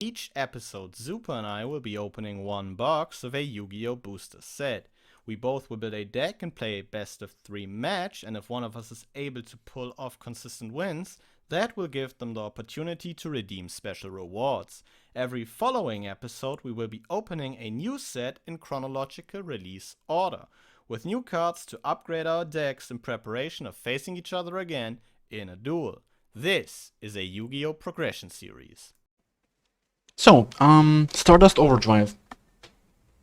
Each episode, Zupa and I will be opening one box of a Yu-Gi-Oh! Booster set. We both will build a deck and play a best of 3 match, and if one of us is able to pull off consistent wins, that will give them the opportunity to redeem special rewards. Every following episode, we will be opening a new set in chronological release order, with new cards to upgrade our decks in preparation of facing each other again in a duel. This is a Yu-Gi-Oh! Progression series. So, Stardust Overdrive.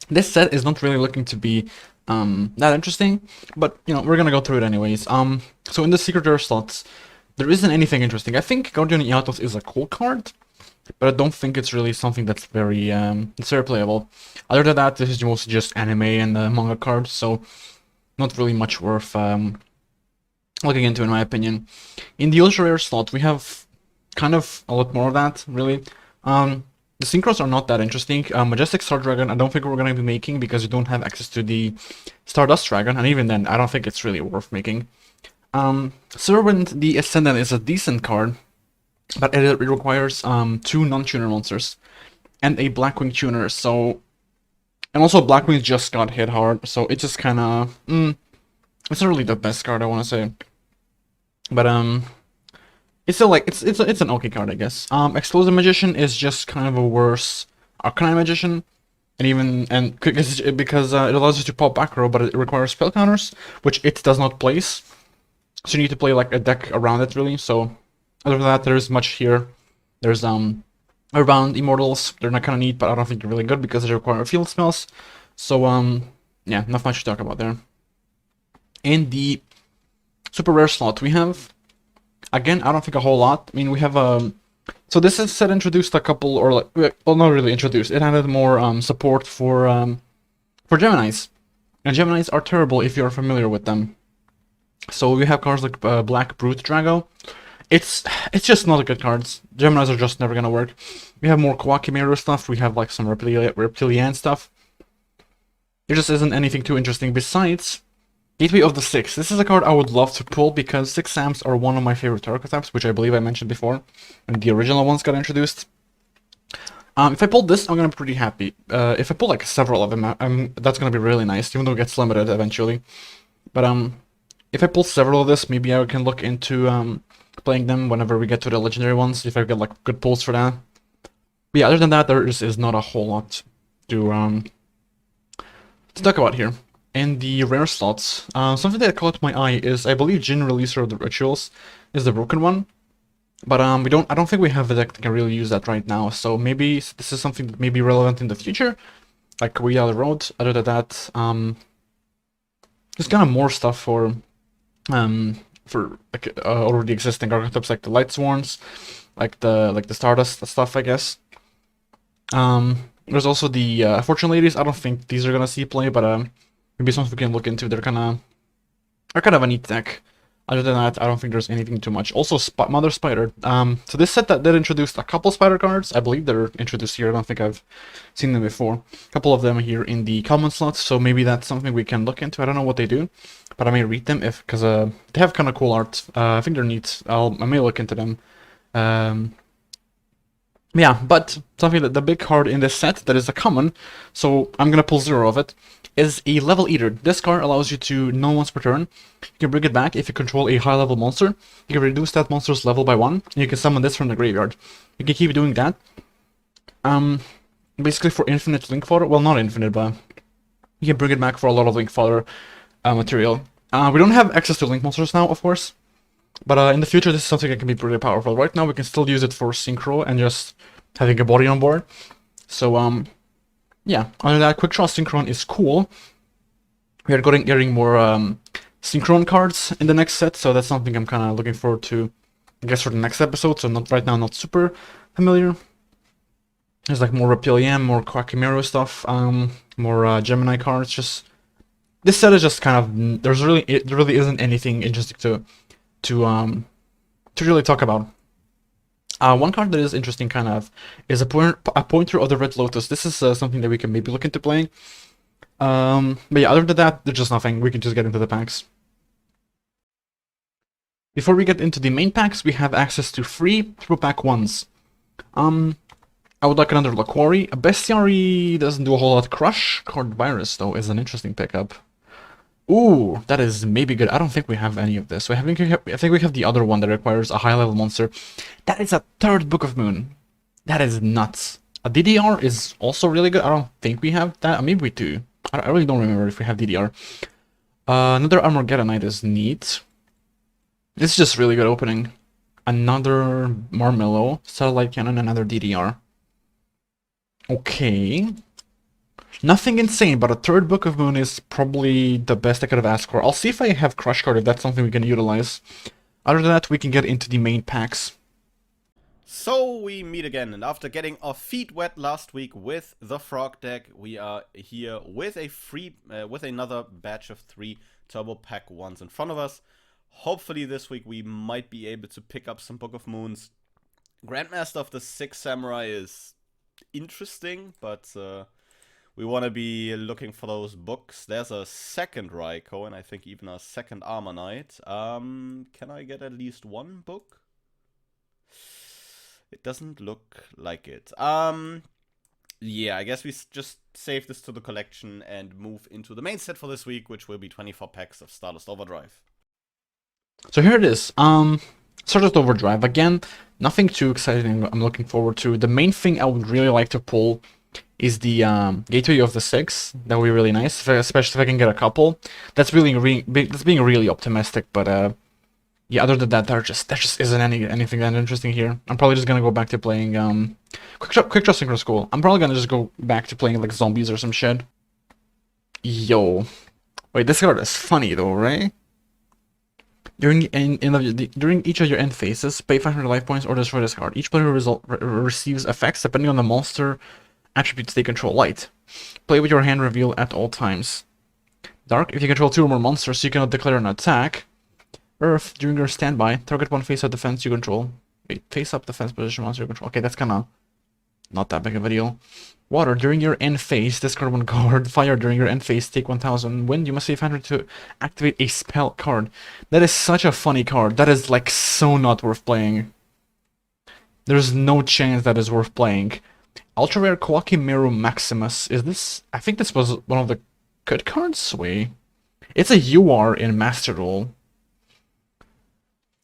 This set is not really looking to be that interesting, but you know, we're gonna go through it anyways. So in the secret rare slots, there isn't anything interesting. I think Guardian Iatos is a cool card, but I don't think it's really something that's very playable. Other than that, this is mostly just anime and manga cards, so not really much worth looking into, in my opinion. In the ultra rare slot, we have kind of a lot more of that, really. The synchros are not that interesting. Majestic Star Dragon, I don't think we're going to be making because you don't have access to the Stardust Dragon, and even then, I don't think it's really worth making. Servant the Ascendant is a decent card, but it requires 2 non-tuner monsters and a Blackwing tuner, so... And also Blackwing just got hit hard, so it's just kind of... it's not really the best card, I want to say. But, it's still like it's an okay card, I guess. Explosive Magician is just kind of a worse Arcanine Magician, because it allows you to pop back row, but it requires spell counters, which it does not place. So you need to play like a deck around it, really. So other than that, there's much here. There's Earthbound Immortals. They're not kind of neat, but I don't think they're really good because they require field spells. So yeah, not much to talk about there. In the super rare slot, we have. Again, I don't think a whole lot. I mean, we have so this set introduced a couple, or like, well, not really introduced. It added more support for Geminis, and Geminis are terrible if you're familiar with them. So we have cards like Black Brute Drago. It's just not good cards. Geminis are just never gonna work. We have more Kwakimeru stuff. We have like some Reptilian stuff. There just isn't anything too interesting besides. Gateway of the Six. This is a card I would love to pull because 6 Sams are one of my favorite archetypes, which I believe I mentioned before, and the original ones got introduced. If I pull this, I'm gonna be pretty happy. If I pull like several of them, that's gonna be really nice, even though it gets limited eventually. But if I pull several of this, maybe I can look into playing them whenever we get to the legendary ones, if I get like good pulls for that. But yeah, other than that, there is not a whole lot to talk about here. In the rare slots, something that caught my eye is, I believe, Jin Releaser of the Rituals is the broken one, but I don't think we have a deck that can really use that right now. So maybe this is something that may be relevant in the future, like way down the road. Other than that, just kind of more stuff for like already existing archetypes like the Light Sworns, like the Stardust stuff, I guess. There's also the Fortune Ladies. I don't think these are gonna see play, but maybe something we can look into. They're kind of a neat deck. Other than that, I don't think there's anything too much. Also, Mother Spider. So this set that did introduced a couple Spider cards. I believe they're introduced here. I don't think I've seen them before. A couple of them here in the common slots. So maybe that's something we can look into. I don't know what they do, but I may read them because they have kind of cool art. I think they're neat. I may look into them. Yeah, but something that the big card in this set that is a common, so I'm gonna pull 0 of it, is a Level Eater. This card allows you to null once per turn. You can bring it back if you control a high level monster. You can reduce that monster's level by 1, and you can summon this from the graveyard. You can keep doing that. Basically for infinite link fodder. Well, not infinite, but you can bring it back for a lot of link fodder material. We don't have access to link monsters now, of course. But in the future, this is something that can be pretty powerful. Right now, we can still use it for synchro and just having a body on board. So, yeah. Other than that, Quickdraw Synchron is cool. We are getting more Synchron cards in the next set, so that's something I'm kind of looking forward to, I guess, for the next episode. So not right now, not super familiar. There's like more Reptilian, more Kwakimeru stuff, more Gemini cards. Just this set is just kind of there really isn't anything interesting to really talk about. One card that is interesting, kind of, is a pointer of the Red Lotus. This is something that we can maybe look into playing. But yeah, other than that, there's just nothing. We can just get into the packs. Before we get into the main packs, we have access to free triple pack ones. I would like another Laquari. A Bestiary doesn't do a whole lot. Crush Card Virus, though, is an interesting pickup. Ooh, that is maybe good. I don't think we have any of this. I think we have the other one that requires a high-level monster. That is a third Book of Moon. That is nuts. A DDR is also really good. I don't think we have that. Maybe we do. I really don't remember if we have DDR. Another Armageddonite is neat. This is just really good opening. Another Marmello, Satellite Cannon, another DDR. Okay. Nothing insane, but a third Book of Moon is probably the best I could have asked for. I'll see if I have Crush Card, if that's something we can utilize. Other than that, we can get into the main packs. So we meet again, and after getting our feet wet last week with the Frog deck, we are here with a with another batch of 3 Turbo Pack 1s in front of us. Hopefully this week we might be able to pick up some Book of Moons. Grandmaster of the Six Samurai is interesting, but we want to be looking for those books. There's a second Raiko, and I think even a second Armor Knight. Can I get at least one book? It doesn't look like it. Yeah, I guess we just save this to the collection and move into the main set for this week, which will be 24 packs of Stardust Overdrive. So here it is. Stardust Overdrive. Again, nothing too exciting I'm looking forward to. The main thing I would really like to pull is the Gateway of the Six. That would be really nice, especially if I can get a couple. That's being really optimistic, but yeah, other than that, there just isn't anything that interesting here. I'm probably just gonna go back to playing Quickdraw Synchron School. I'm probably gonna just go back to playing like zombies or some shit. Yo, wait, this card is funny though, right? During each of your end phases, pay 500 life points or destroy this card. Each player receives effects depending on the monster attributes they control. Light. Play with your hand reveal at all times. Dark. If you control 2 or more monsters, you cannot declare an attack. Earth. During your standby, target one face-up defense you control. Wait, face-up defense position monster you control. Okay, that's kind of not that big of a deal. Water. During your end phase, discard 1 card. Fire. During your end phase, take 1000. Wind. You must save 500 to activate a spell card. That is such a funny card. That is like so not worth playing. There's no chance that is worth playing. Ultra rare Kwakimeru Maximus. Is this? I think this was one of the good cards. Wait, it's a UR in Master Duel.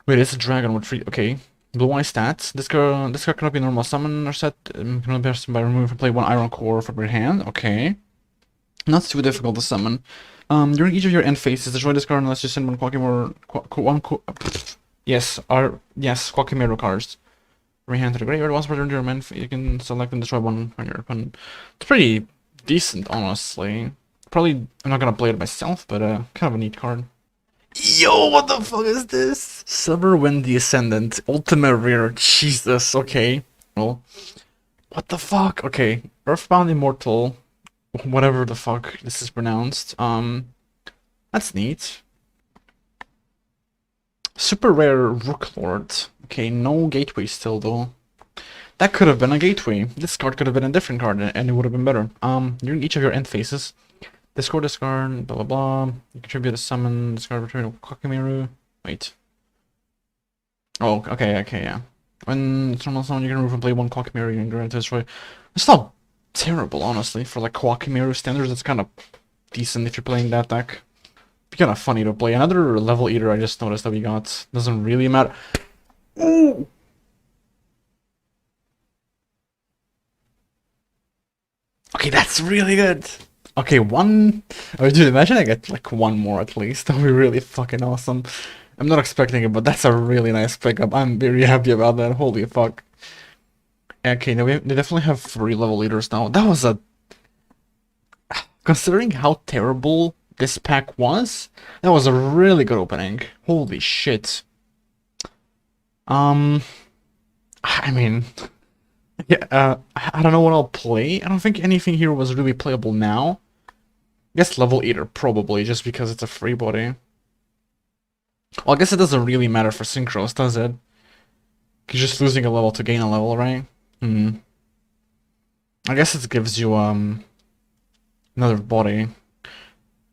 Wait, it's a dragon with 3. Okay, blue eye stats. This card cannot be normal summon or set. Cannot be by removing from play 1 iron core from your hand. Okay, not too difficult to summon. During each of your end phases, destroy this card unless you send one Kwakimeru. Yes, Kwakimeru cards. Rehand to the graveyard. Once per turn, your man, you can select and destroy one on your opponent. It's pretty decent, honestly. Probably, I'm not gonna play it myself, but kind of a neat card. Yo, what the fuck is this? Silver Wind the Ascendant, Ultimate Rare. Jesus, okay. Well, what the fuck? Okay, Earthbound Immortal, whatever the fuck this is pronounced. That's neat. Super rare Rooklord. Okay, no gateway still though. That could have been a gateway. This card could have been a different card and it would have been better. During each of your end phases, discard this card, blah blah blah. You contribute a summon, discard return of Kwakimeru. Wait. Oh, okay, yeah. When it's normal summon, you can remove and play 1 Kwakimeru and grant to destroy. It's not terrible, honestly, for like Kwakimeru standards. It's kind of decent if you're playing that deck. Be kind of funny to play. Another level eater I just noticed that we got. Doesn't really matter. Ooh. Okay, that's really good. Okay, one. Oh, dude, imagine I get like 1 more at least. That would be really fucking awesome. I'm not expecting it, but that's a really nice pickup. I'm very happy about that. Holy fuck. Okay, now they definitely have 3 level leaders now. That was a. Considering how terrible this pack was, that was a really good opening. Holy shit. I mean, yeah, I don't know what I'll play. I don't think anything here was really playable now. I guess level eater probably, just because it's a free body. Well, I guess it doesn't really matter for synchros, does it? You're just losing a level to gain a level, right? I guess it gives you another body.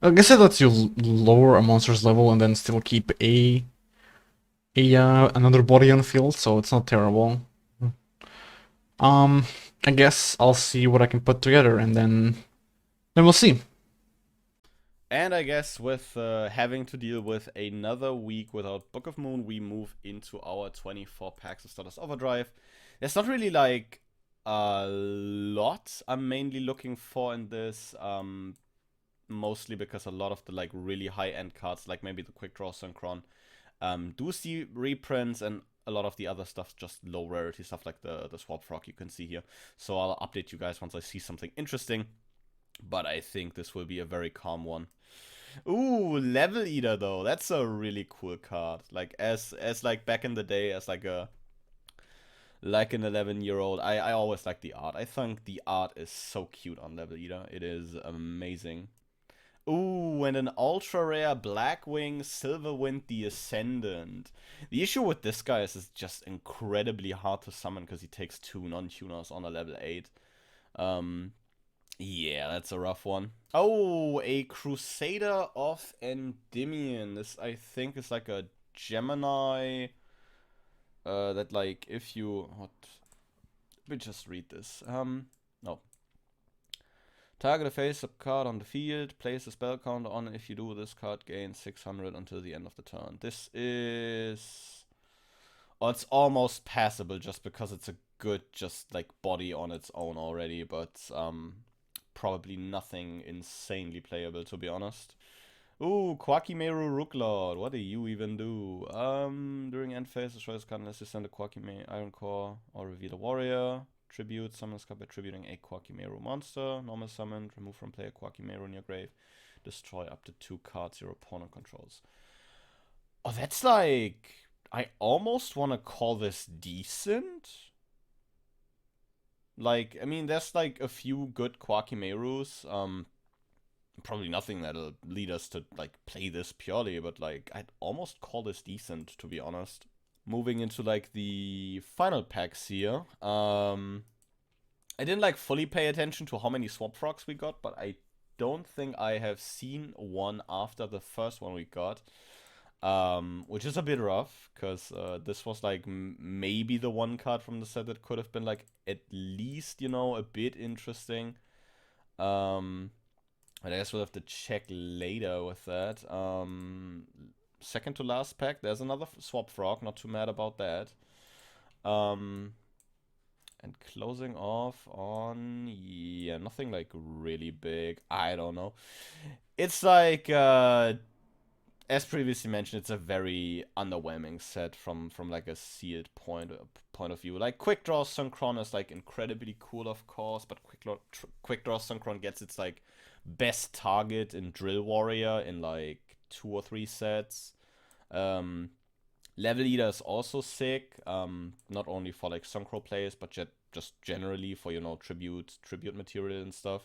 I guess it lets you lower a monster's level and then still keep another body on field, so it's not terrible. I guess I'll see what I can put together, and then we'll see. And I guess with having to deal with another week without Book of Moon, we move into our 24 packs of Stardust Overdrive. There's not really like a lot I'm mainly looking for in this, mostly because a lot of the like really high-end cards, like maybe the Quickdraw Synchron, do see reprints, and a lot of the other stuff just low rarity stuff like the Swap Frog you can see here. So I'll update you guys once I see something interesting. But I think this will be a very calm one. Ooh, Level Eater though. That's a really cool card. Like as like back in the day as like an 11-year-old, I always like the art. I think the art is so cute on Level Eater. It is amazing. Ooh, and an ultra rare Blackwing Silverwind the Ascendant. The issue with this guy is it's just incredibly hard to summon because he takes 2 non-tuners on a level 8. Yeah, that's a rough one. Oh, a Crusader of Endymion. This, I think, is like a Gemini. That, like, if you... What? Let me just read this. No. Target a face-up card on the field. Place a spell counter on it. If you do, this card gains 600 until the end of the turn. This is... Oh, it's almost passable just because it's a good, just, like, body on its own already. But, probably nothing insanely playable, to be honest. Ooh, Quakimeru Rooklord. What do you even do? During end phase, destroy this card unless you send a Quakimeru Iron Core or reveal a warrior. Tribute, summon this card by tributing a Quakimeru monster. Normal summon, remove from play a Quakimeru in your grave. Destroy up to 2 cards your opponent controls. Oh, that's like... I almost want to call this decent. Like, I mean, there's like a few good Quakimerus. Probably nothing that'll lead us to like play this purely, but like I'd almost call this decent, to be honest. Moving into like the final packs here. I didn't like fully pay attention to how many Swap Frogs we got, but I don't think I have seen one after the first one we got. Which is a bit rough, because this was like maybe the one card from the set that could have been like at least, you know, a bit interesting. But I guess we'll have to check later with that. Second to last pack, there's another Swap Frog, not too mad about that. And closing off on, yeah, nothing like really big. I don't know. It's like, as previously mentioned, it's a very underwhelming set from like a sealed point of view. Like Quickdraw Synchron is like incredibly cool, of course, but Quickdraw Synchron gets its like best target in Drill Warrior in like 2 or 3 sets. Level Eater is also sick, not only for like Synchro plays, but just generally for, you know, tribute material and stuff.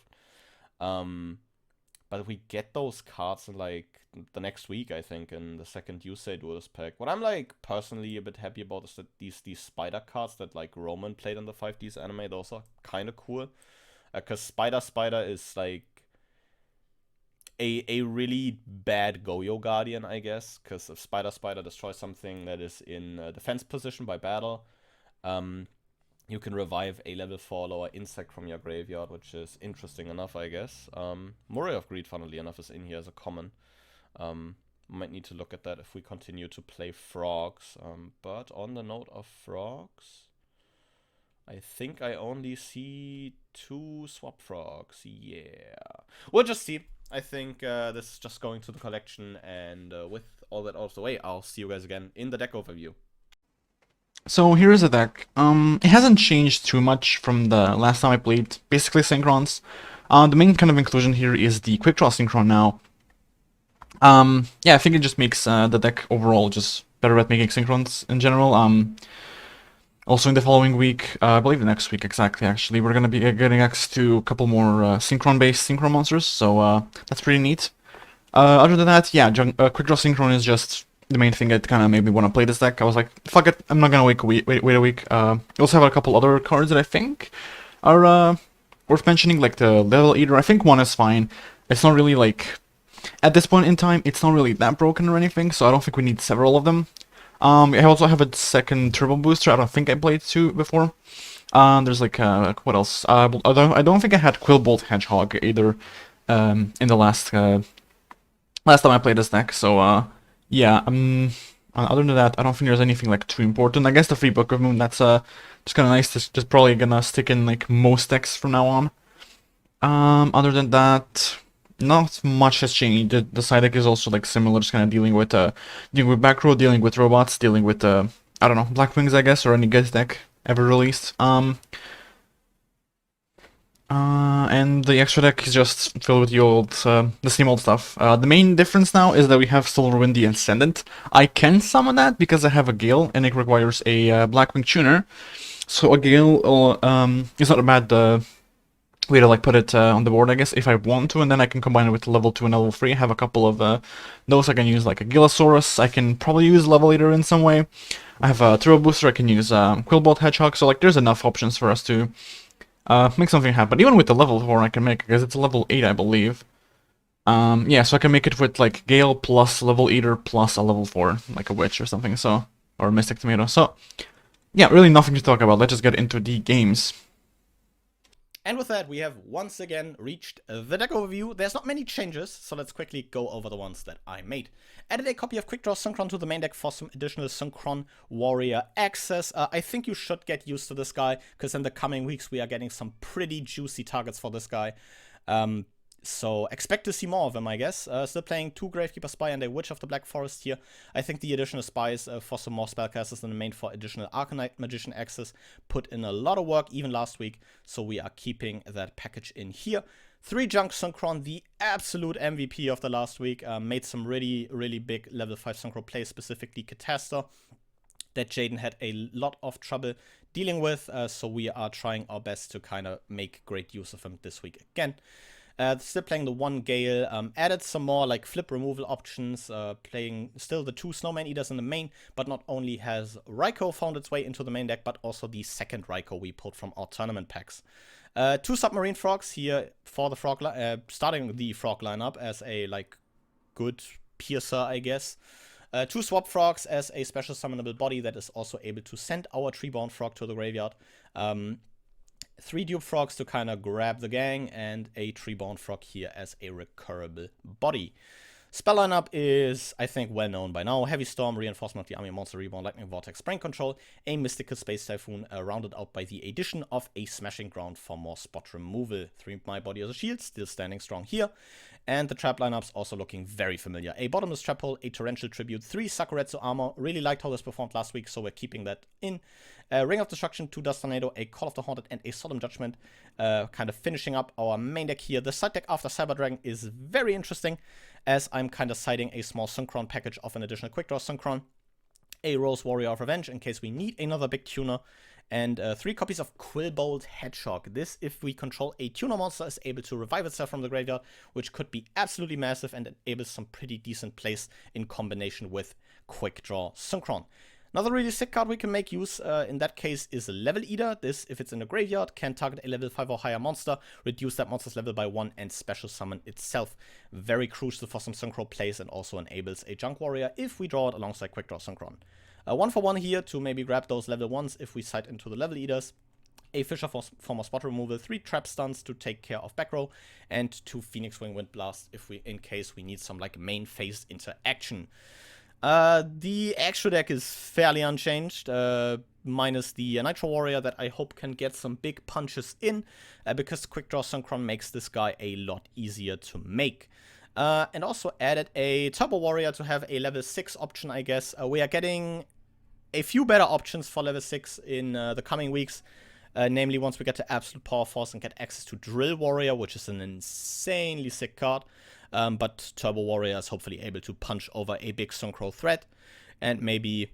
But we get those cards in like the next week, I think, in the second Yusei Duelist pack. What I'm like personally a bit happy about is that these spider cards that like Roman played in the 5Ds anime, those are kind of cool. Because Spider is like a really bad Goyo Guardian, I guess. Because if Spider destroys something that is in defense position by battle, you can revive a level 4 lower insect from your graveyard, which is interesting enough, I guess. Murray of Greed, funnily enough, is in here as a common. Might need to look at that if we continue to play frogs. But on the note of frogs, I think I only see 2 Swap Frogs. Yeah. We'll just see. I think this is just going to the collection, and with all that out of the way, I'll see you guys again in the deck overview. So here's the deck. It hasn't changed too much from the last time I played. Basically Synchrons. The main kind of inclusion here is the Quickdraw Synchron now. Yeah, I think it just makes the deck overall just better at making Synchrons in general. Also in the following week, I believe the next week exactly, actually, we're gonna be getting access to a couple more Synchron-based Synchron monsters, so that's pretty neat. Other than that, yeah, Quickdraw Synchron is just the main thing that kind of made me want to play this deck. I was like, fuck it, I'm not gonna wait a week. We also have a couple other cards that I think are worth mentioning, like the Level Eater. I think one is fine. It's not really like, at this point in time, it's not really that broken or anything, so I don't think we need several of them. I also have a second Turbo Booster. I don't think I played 2 before. There's like what else? I don't think I had Quillbolt Hedgehog either. In the last time I played this deck. So yeah. Other than that, I don't think there's anything like too important. I guess the free Book of Moon. That's just kind of nice. Just probably gonna stick in like most decks from now on. Other than that, not much has changed. The side deck is also like similar, just kind of dealing with back row, dealing with robots, dealing with I don't know, Black Wings, I guess, or any good deck ever released. And the extra deck is just filled with the same old stuff. The main difference now is that we have Solarwind the Ascendant. I can summon that because I have a Gale, and it requires a Blackwing Tuner. So a Gale is not a bad way to like put it on the board, I guess, if I want to, and then I can combine it with level 2 and level 3. I have a couple of those. I can use like a Gilasaurus. I can probably use Levelator in some way. I have a Turbo Booster. I can use Quillbolt Hedgehog. So like, there's enough options for us to make something happen. Even with the level 4 I can make, because it's a level 8, I believe. Yeah, so I can make it with like Gale plus Level Eater plus a level 4, like a Witch or something, so, or Mystic Tomato. So, yeah, really nothing to talk about. Let's just get into the games. And with that, we have once again reached the deck overview. There's not many changes, so let's quickly go over the ones that I made. Added a copy of Quickdraw Synchron to the main deck for some additional Synchron Warrior access. I think you should get used to this guy, because in the coming weeks we are getting some pretty juicy targets for this guy. So expect to see more of him, I guess. Still playing 2 Gravekeeper Spy and a Witch of the Black Forest here. I think the additional spies for some more spellcasters in the main for additional Arcanite Magician access put in a lot of work, even last week. So we are keeping that package in here. 3 Junk Synchron, the absolute MVP of the last week. Made some really, really big level 5 Synchro plays, specifically Catastor, that Jaden had a lot of trouble dealing with. So we are trying our best to kind of make great use of him this week again. Still playing the 1 Gale, added some more like flip removal options, playing still the 2 Snowman Eaters in the main, but not only has Raikou found its way into the main deck, but also the second Raikou we pulled from our tournament packs. 2 Submarine Frogs here for the frog, starting the frog lineup as a like good piercer, I guess. 2 Swap Frogs as a special summonable body that is also able to send our Treeborn Frog to the graveyard. 3 Dupe Frogs to kind of grab the gang, and a Treeborn Frog here as a recurable body. Spell lineup is, I think, well known by now. Heavy Storm, Reinforcement of the Army, Monster Reborn, Lightning Vortex, Brain Control, a Mystical Space Typhoon, rounded out by the addition of a Smashing Ground for more spot removal. 3 My Body as a Shield, still standing strong here. And the trap lineup's also looking very familiar. A Bottomless Trap Hole, a Torrential Tribute, 3 Sakuretsu Armor. Really liked how this performed last week, so we're keeping that in. Ring of Destruction, 2 Dust Tornado, a Call of the Haunted, and a Solemn Judgment. Kind of finishing up our main deck here. The side deck after Cyber Dragon is very interesting, as I'm kind of siding a small Synchron package of an additional Quickdraw Synchron. A Rose Warrior of Revenge in case we need another big tuner. And 3 copies of Quillbolt Hedgehog. This, if we control a tuner monster, is able to revive itself from the graveyard, which could be absolutely massive and enables some pretty decent plays in combination with Quickdraw Synchron. Another really sick card we can make use in that case is Level Eater. This, if it's in the graveyard, can target a level 5 or higher monster, reduce that monster's level by 1, and special summon itself. Very crucial for some Synchro plays, and also enables a Junk Warrior if we draw it alongside Quickdraw Synchron. 1 for 1 here to maybe grab those level 1s if we side into the Level Eaters. A Fisher for more spot removal, 3 Trap Stuns to take care of back row, and 2 Phoenix Wing Wind Blast in case we need some like main phase interaction. The extra deck is fairly unchanged, minus the Nitro Warrior that I hope can get some big punches in, because Quickdraw Synchron makes this guy a lot easier to make. And also added a Turbo Warrior to have a level 6 option, I guess. We are getting a few better options for level 6 in the coming weeks. Namely, once we get to Absolute Power Force and get access to Drill Warrior, which is an insanely sick card. But Turbo Warrior is hopefully able to punch over a big Synchro threat and maybe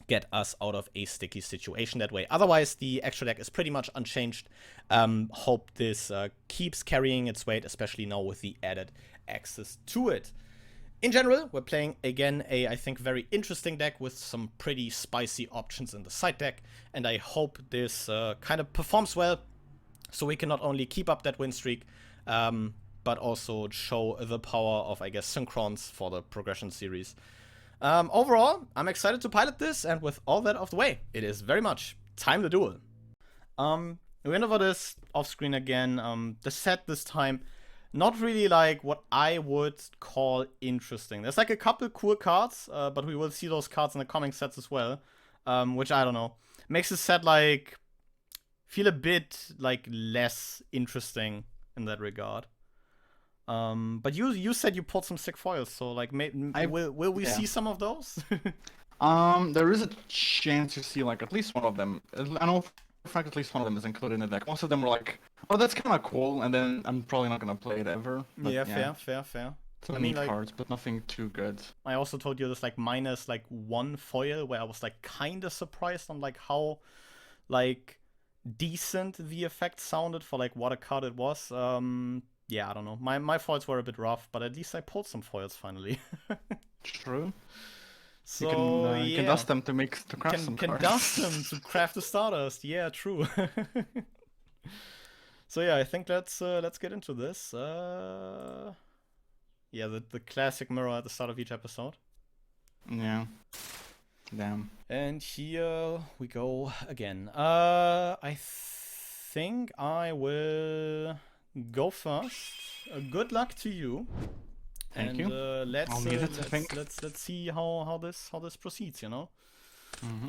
get us out of a sticky situation that way. Otherwise, the extra deck is pretty much unchanged. Hope this keeps carrying its weight, especially now with the added access to it. In general, we're playing, again, I think, very interesting deck with some pretty spicy options in the side deck, and I hope this kind of performs well, so we can not only keep up that win streak, but also show the power of, I guess, Synchrons for the progression series. Overall, I'm excited to pilot this, and with all that out of the way, it is very much time to duel. We went over this off screen again. The set this time, not really like what I would call interesting. There's like a couple cool cards, but we will see those cards in the coming sets as well. Which I don't know. Makes the set like feel a bit like less interesting in that regard. But you said you pulled some sick foils, so like will we see some of those? There is a chance to see like at least one of them. I know for a fact at least one of them is included in the deck. Most of them were like, oh, that's kind of cool, and then I'm probably not gonna play it ever. But, yeah, fair. Some neat cards, but nothing too good. I also told you there's like minus like one foil where I was like kind of surprised on like how like decent the effect sounded for like what a card it was. Yeah, I don't know. My foils were a bit rough, but at least I pulled some foils finally. True. So you can dust them to craft some cards. Can dust them to craft the Stardust. Yeah, true. So yeah, I think let's get into this. Yeah, the classic mirror at the start of each episode. Yeah. Damn. And here we go again. I think I will go first. Good luck to you. Thank you. Let's see how this proceeds. You know.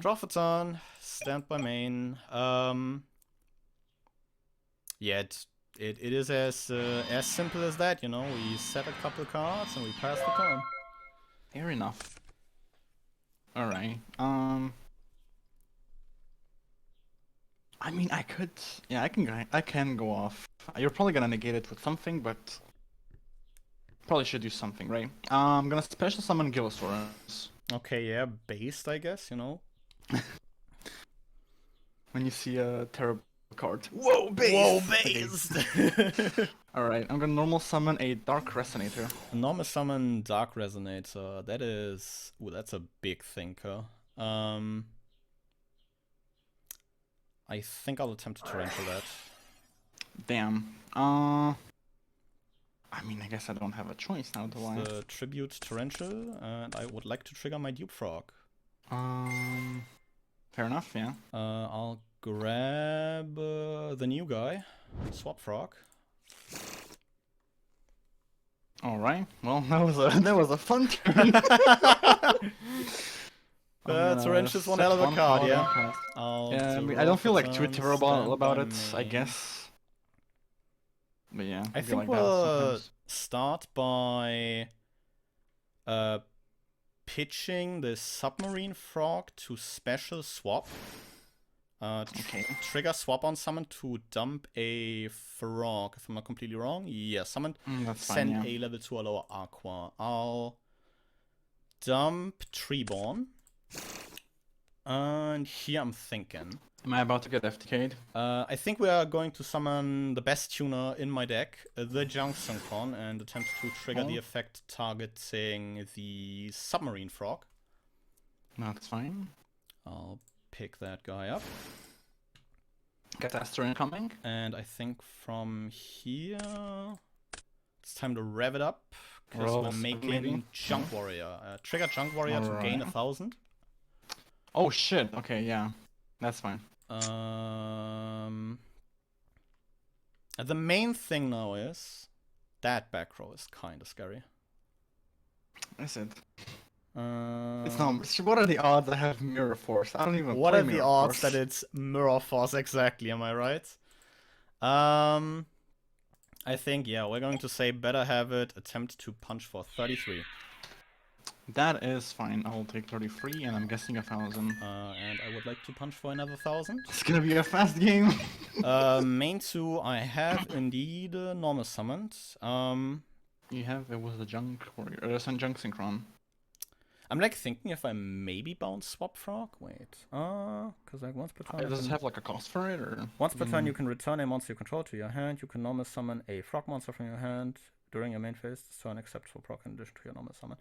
Draw for turn. Stand by main. Yeah, it is as simple as that. You know, we set a couple cards and we pass the turn. Fair enough. All right. I mean, I could. Yeah, I can go off. You're probably gonna negate it with something, but probably should do something, right? I'm gonna special summon Gillosaurus. Okay, yeah, based, I guess. You know. When you see a terrible card. Whoa, based! Whoa, based! Alright, I'm gonna normal summon a Dark Resonator. Normal summon Dark Resonator. That is... Ooh, that's a big thinker. I think I'll attempt to torrential that. Damn. I mean, I guess I don't have a choice now, do I? The Tribute Torrential, and I would like to trigger my Dupe Frog. Fair enough, yeah. I'll grab the new guy, Swap Frog. All right. Well, that was a fun turn. Torrential's one hell of a card, yeah. Yeah, I mean, I don't feel like too terrible about it, I guess. But yeah, I think we'll start by pitching the Submarine Frog to special swap. Trigger swap on summon to dump a frog, if I'm not completely wrong. Yeah, summon, send a level 2 or lower Aqua. I'll dump Treeborn. And here I'm thinking. Am I about to get FTK'd? I think we are going to summon the best tuner in my deck, the Junk Synchron, and attempt to trigger the effect targeting the Submarine Frog. That's fine. I'll pick that guy up. Catastrophe incoming. And I think from here, it's time to rev it up. Because we're making Junk Warrior. Trigger Junk Warrior to gain 1,000. Oh shit, okay, yeah. That's fine. The main thing now is that back row is kind of scary. Is it? It's not. What are the odds I have Mirror Force? I don't even. What are the odds that it's Mirror Force exactly? Am I right? I think we're going to say better have it. Attempt to punch for 33. That is fine. I'll take 33, and I'm guessing 1,000. And I would like to punch for another 1,000. It's gonna be a fast game. Main 2, I have indeed normal summoned. You have, it was the Junk Warrior, or some Junk Synchron. I'm like thinking if I maybe bounce Swap Frog. Wait, because like once per turn. Does it have like a cost for it, or? Once per turn, you can return a monster you control to your hand. You can normal summon a frog monster from your hand during your main phase this turn, except for proc in addition to your normal summon.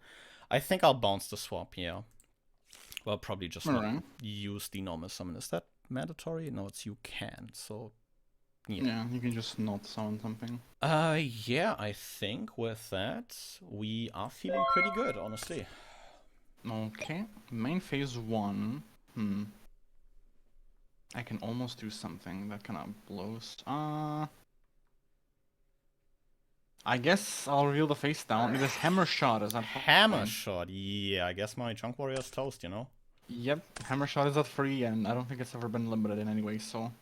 I think I'll bounce the swap. Yeah. Well, probably just not use the normal summon. Is that mandatory? No, it's you can. So. Yeah, you can just not summon something. Yeah, I think with that we are feeling pretty good, honestly. Okay, main phase 1. I can almost do something that kind of blows. I guess I'll reveal the face down. It is hammer shot. Is that Hammer fine? shot. Yeah, I guess my Junk Warrior's toast, you know? Yep, hammer shot is at free, and I don't think it's ever been limited in any way, so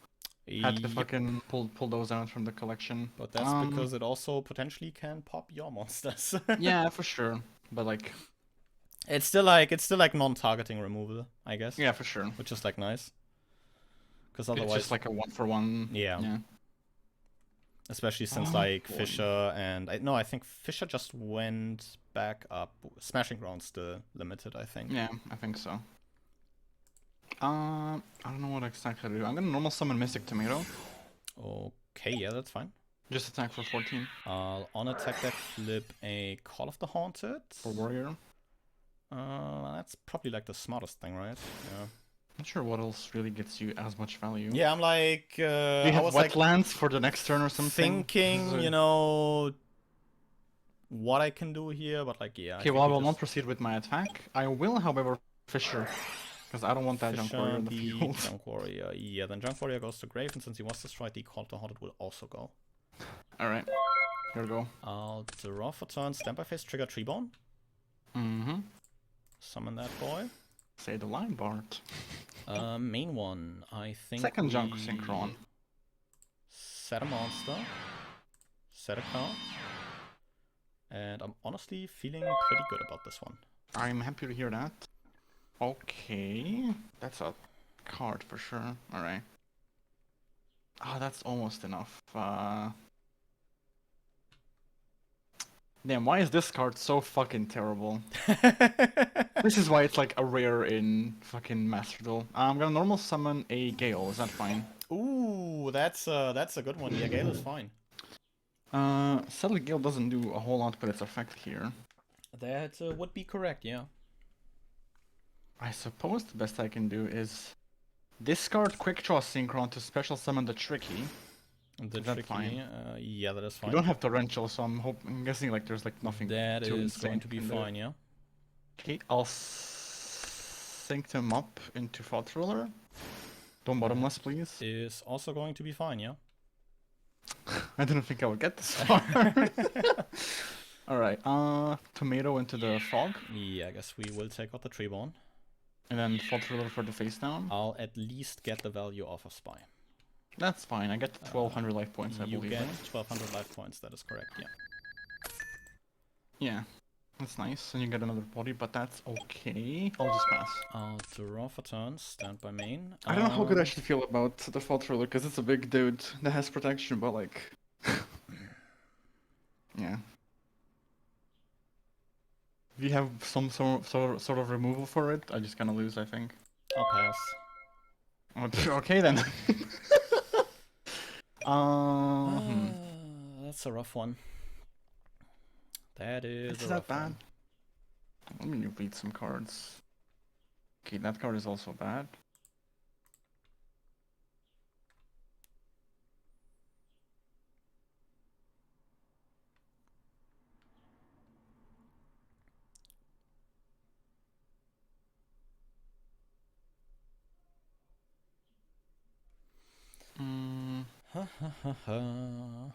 had to Yep. fucking pull those out from the collection. But that's because it also potentially can pop your monsters. Yeah, for sure. But like, it's still like non-targeting removal, I guess. yeah, for sure. Which is like nice. Because It's otherwise, just like a 1-for-1. yeah. Especially since Oh, like boy. Fisher and I think Fisher just went back up. Smashing Ground's still limited, I think. Yeah, I think so. I don't know what exactly to do. I'm gonna normal summon Mystic Tomato. Okay, yeah, that's fine. Just attack for 14. I'll on attack that flip a Call of the Haunted. For Warrior. That's probably like the smartest thing, right? Yeah. Not sure what else really gets you as much value. Yeah, I'm like, Do you I have was like wetlands for the next turn or something? thinking, you know, what I can do here, but like, yeah. Okay, well, I will not proceed with my attack. I will, however, Fisher, because I don't want that Junk Warrior in the field. Junk Warrior. Yeah, then Junk Warrior goes to grave, and since he was destroyed, the Call of the Haunted will also go. Alright, here we go. I'll draw for turn, stand by face, trigger Treeborn. Mm-hmm. Summon that boy. Say the line, Bart. Main one, I think. Second Junk Synchron. Set a monster. Set a card. And I'm honestly feeling pretty good about this one. I'm happy to hear that. Okay, that's a card for sure. Alright. Ah, that's almost enough. Damn, why is this card so fucking terrible? This is why it's like a rare in fucking Master Duel. I'm gonna normal summon a Gale, is that fine? Ooh, that's a good one. Yeah, Gale is fine. Sadly Gale doesn't do a whole lot with its effect here. That would be correct, yeah. I suppose the best I can do is discard Quickdraw Synchron to special summon the Tricky. The Is that tricky, fine? yeah, that is fine. You don't have Torrential, so I'm guessing like there's like nothing That too is insane going to be in there. fine, yeah. Okay, I'll sync them up into Thought Ruler. Don't bottomless, please. Is also going to be fine, yeah. I didn't think I would get this far. Alright, Tomato into the Fog. Yeah, I guess we will take out the Treeborn. And then Thought Ruler for the face down. I'll at least get the value off of Spy. That's fine, I get 1200 life points, I You believe. get right? 1200 life points, that is correct, yeah. Yeah, that's nice. And you get another body, but that's okay. I'll just pass. I'll draw for turn, stand by main. I don't know how good I should feel about the Thought Ruler, because it's a big dude that has protection, but like... yeah. If you have some sort of removal for it, I just gonna lose, I think. I'll pass. Okay then. That's a rough one. That is Is a that rough bad? one. Let me read some cards. Okay, that card is also bad. Ha ha ha ha.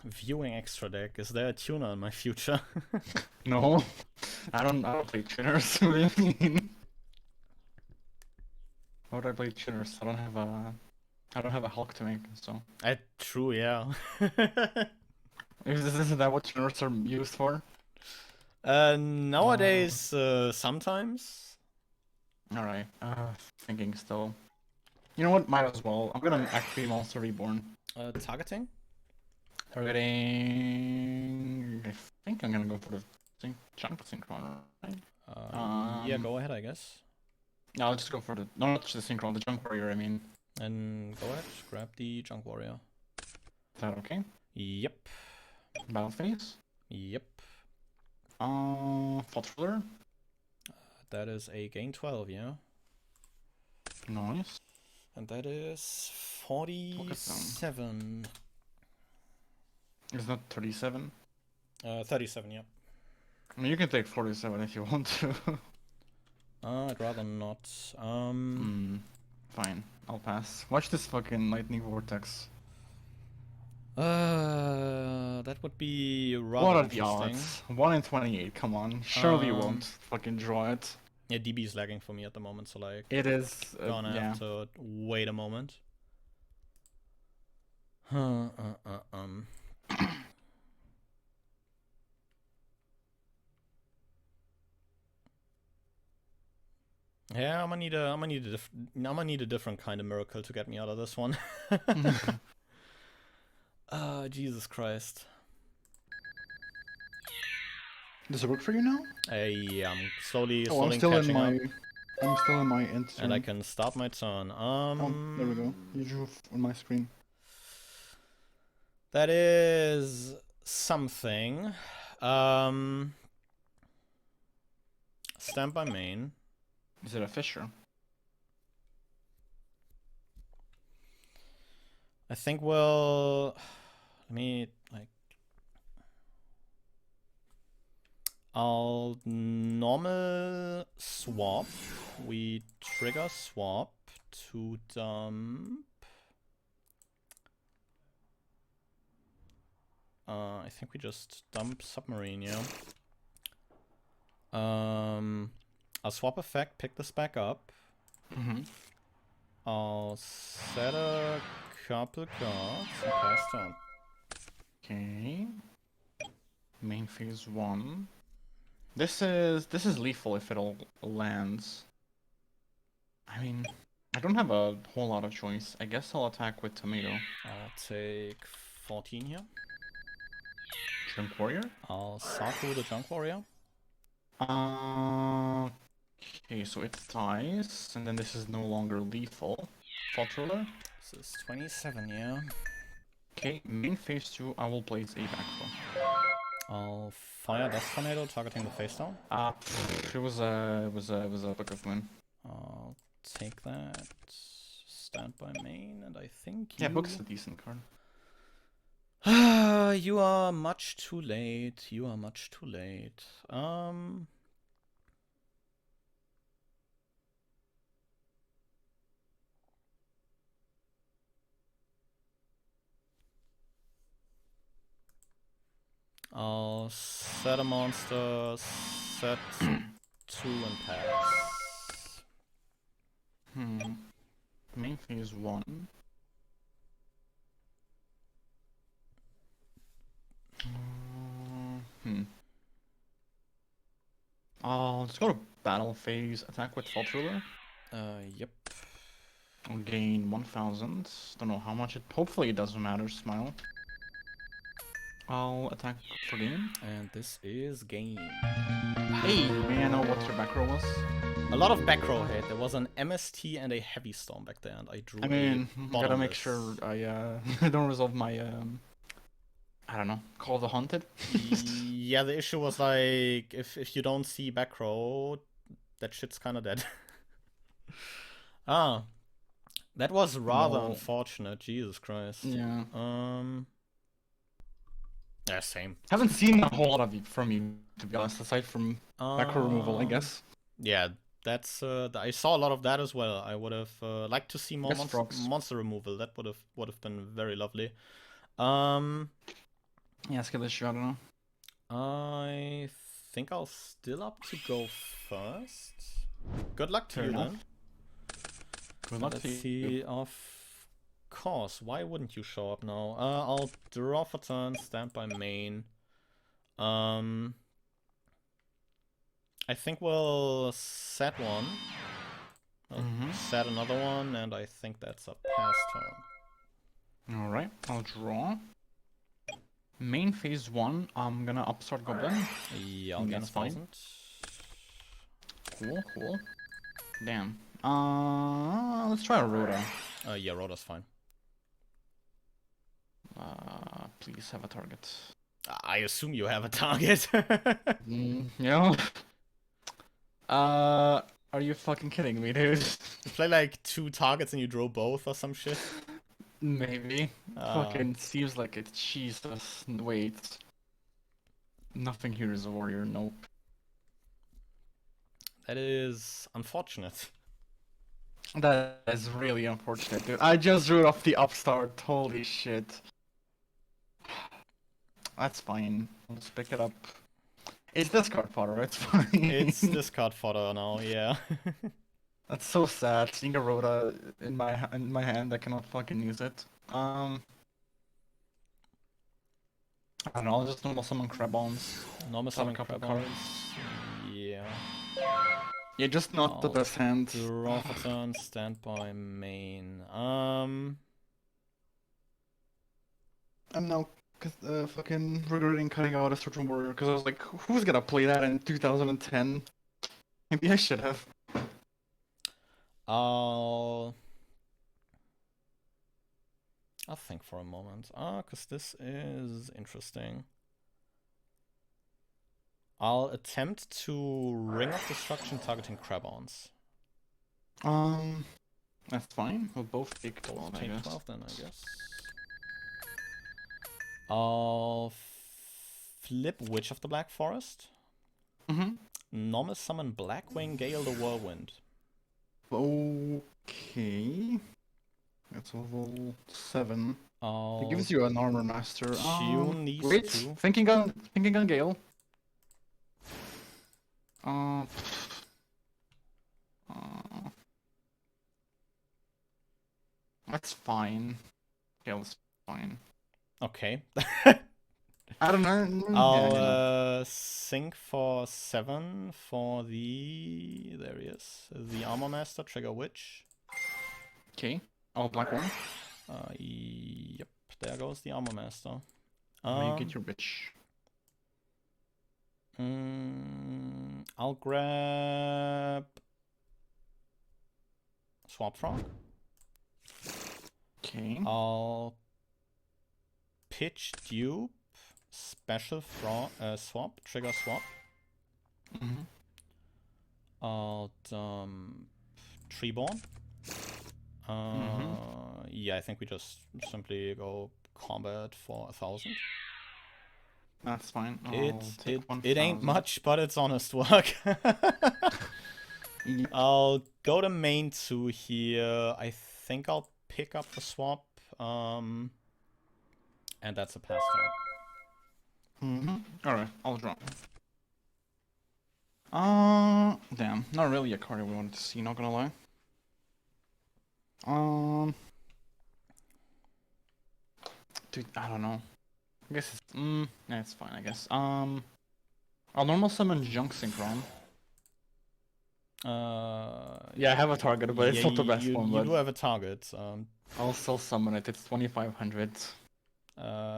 Viewing extra deck. Is there a tuner in my future? No, I don't play tuners. What do you mean? Why would I play tuners? I don't have a Hulk to make, so. True, yeah. Isn't that what tuners are used for? Nowadays, sometimes. Alright, thinking still. You know what? Might as well. I'm gonna activate Monster Reborn. Targeting? Targeting. I think I'm gonna go for the Junk Synchron, right? Yeah, go ahead, I guess. No, I'll just go for the. No, not just the Synchron, the Junk Warrior, I mean. And go ahead, grab the Junk Warrior. Is that okay? Yep. Battle phase? Yep. Fault Thriller. That is a gain 12, yeah? Nice. And that is 47. It's not 37. 37, yeah. I mean, you can take 47 if you want to. I'd rather not. Fine. I'll pass. Watch this fucking lightning vortex. That would be rather What are the interesting. odds? 1 in 28, come on. Surely you won't fucking draw it. Yeah, DB is lagging for me at the moment, so like... It is, gonna yeah. have to wait a moment. Yeah, I'm gonna need a different kind of miracle to get me out of this one. Jesus Christ. Does it work for you now? Yeah, I'm slowly I'm still catching up. I'm still in my end turn. And I can start my turn. There we go. You drew on my screen. That is something. Stand by main. Is it a Fisher? I think we'll... Let me, like... I'll normal swap. We trigger swap to dump. I think we just dump submarine, yeah. I'll swap effect, pick this back up. I'll set a couple cards and pass turn. Okay. Main phase 1. This is lethal if it all lands. I mean, I don't have a whole lot of choice. I guess I'll attack with tomato. I'll take 14 here. Junk Warrior? I'll Saku the Junk Warrior. Okay, so it dies, and then this is no longer lethal. Fault Ruler? This is 27, yeah. Okay, main phase 2, I will place a backbone. I'll fire Dust Tornado, targeting the face down. It was a Book of Moon. I'll take that. Stand by main, and I think you... Yeah, Book's a decent card. You are much too late. You are much too late. I'll set a monster, set 2 and pass. Main phase 1. I'll just go to battle phase, attack with Fault Ruler. Yep. I'll gain 1000. Don't know how much it. Hopefully it doesn't matter. Smile. I'll attack for game. And this is game. Hey, may I know what your back row was? A lot of back row hit. There was an MST and a heavy storm back there, and I drew. I mean, gotta make sure I don't resolve my I don't know, Call of the Haunted. Yeah, the issue was like if you don't see back row, that shit's kind of dead. That was rather unfortunate. Jesus Christ. Yeah. Yeah, same. Haven't seen a whole lot of it from you, to be honest, aside from back row removal, I guess. Yeah, that's I saw a lot of that as well. I would have liked to see more monster removal. That would have been very lovely. Yeah, skill issue, I don't know. I think I'll still up to go first. Good luck to you then. Good luck to you. Let's see, of course. Why wouldn't you show up now? I'll draw for turn, stand by main. I think we'll set one. Set another one, and I think that's a pass turn. Alright, I'll draw. Main phase 1, I'm gonna upstart Goblin. Yeah, I'll gain 1,000. Cool, cool. Damn. Let's try a Rhoda. Yeah, Rhoda's fine. Please have a target. I assume you have a target. Yeah. Are you fucking kidding me, dude? You play like 2 targets and you draw both or some shit. Maybe. Uh, Fucking seems like it. Jesus. Wait. Nothing here is a warrior. Nope. that is unfortunate. That is really unfortunate, dude. I just drew off the upstart. Holy shit. That's fine. I'll just pick it up. It's discard fodder. It's fine. It's discard fodder now, yeah. That's so sad. Seeing a Rhoda in my hand, I cannot fucking use it. I don't know. I'll just normal summon Crabons. Normal Draw a summon couple Crabons. cards. Yeah. Yeah, just not the I'll best hand. Draw for turn, standby main. I'm now fucking regretting cutting out a certain warrior because I was like, who's gonna play that in 2010? Maybe I should have. I'll think for a moment. Because this is interesting. I'll attempt to Ring of Destruction targeting Crabons. That's fine. We'll both take 12, I Take guess. 12 then, I guess. I'll flip Witch of the Black Forest. Mm-hmm. Normal summon Blackwing Gale the Whirlwind. Okay. That's level 7. I'll It gives you an armor master. tune these Wait, two. thinking on Gale. Uh, that's fine. Gale's fine. Okay. I don't know. I'll sync for 7 for the... There he is. The Armor Master, Trigger Witch. Okay. Oh, black one. Yep. There goes the Armor Master. You get your bitch. I'll grab... Swap Frog. Okay. I'll pitch Dupe. Special swap, trigger swap. Mm-hmm. I'll dump Treeborn. Yeah, I think we just simply go combat for 1,000. That's fine. It ain't much, but it's honest work. Yep. I'll go to main 2 here. I think I'll pick up the swap. And that's a pass turn. Alright, I'll draw. Damn. Not really a card we wanted to see, not gonna lie. Dude, I don't know. I guess it's, yeah, it's fine, I guess. I'll normal summon Junk Synchron. Yeah, I have a target, but it's not the best one. You do have a target. I'll still summon it. It's 2,500.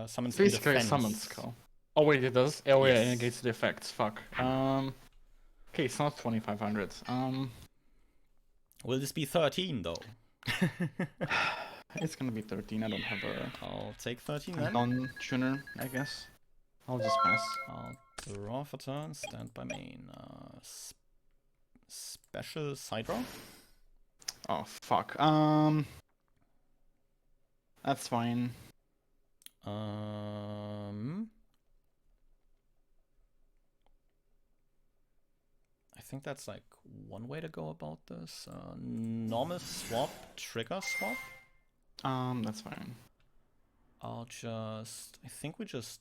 Summons Basically a defense. summon spell. Oh wait, it does. Oh yeah, Yes. it negates the effects. Fuck. Okay, it's not 2,500. Will this be 13 though? It's gonna be 13. I don't have I'll take 13 a then. non-tuner, I guess. I'll just pass. I'll draw for turn, stand by main. Special side draw? Oh fuck. That's fine. I think that's like one way to go about this. Normal swap, trigger swap. That's fine. I think we just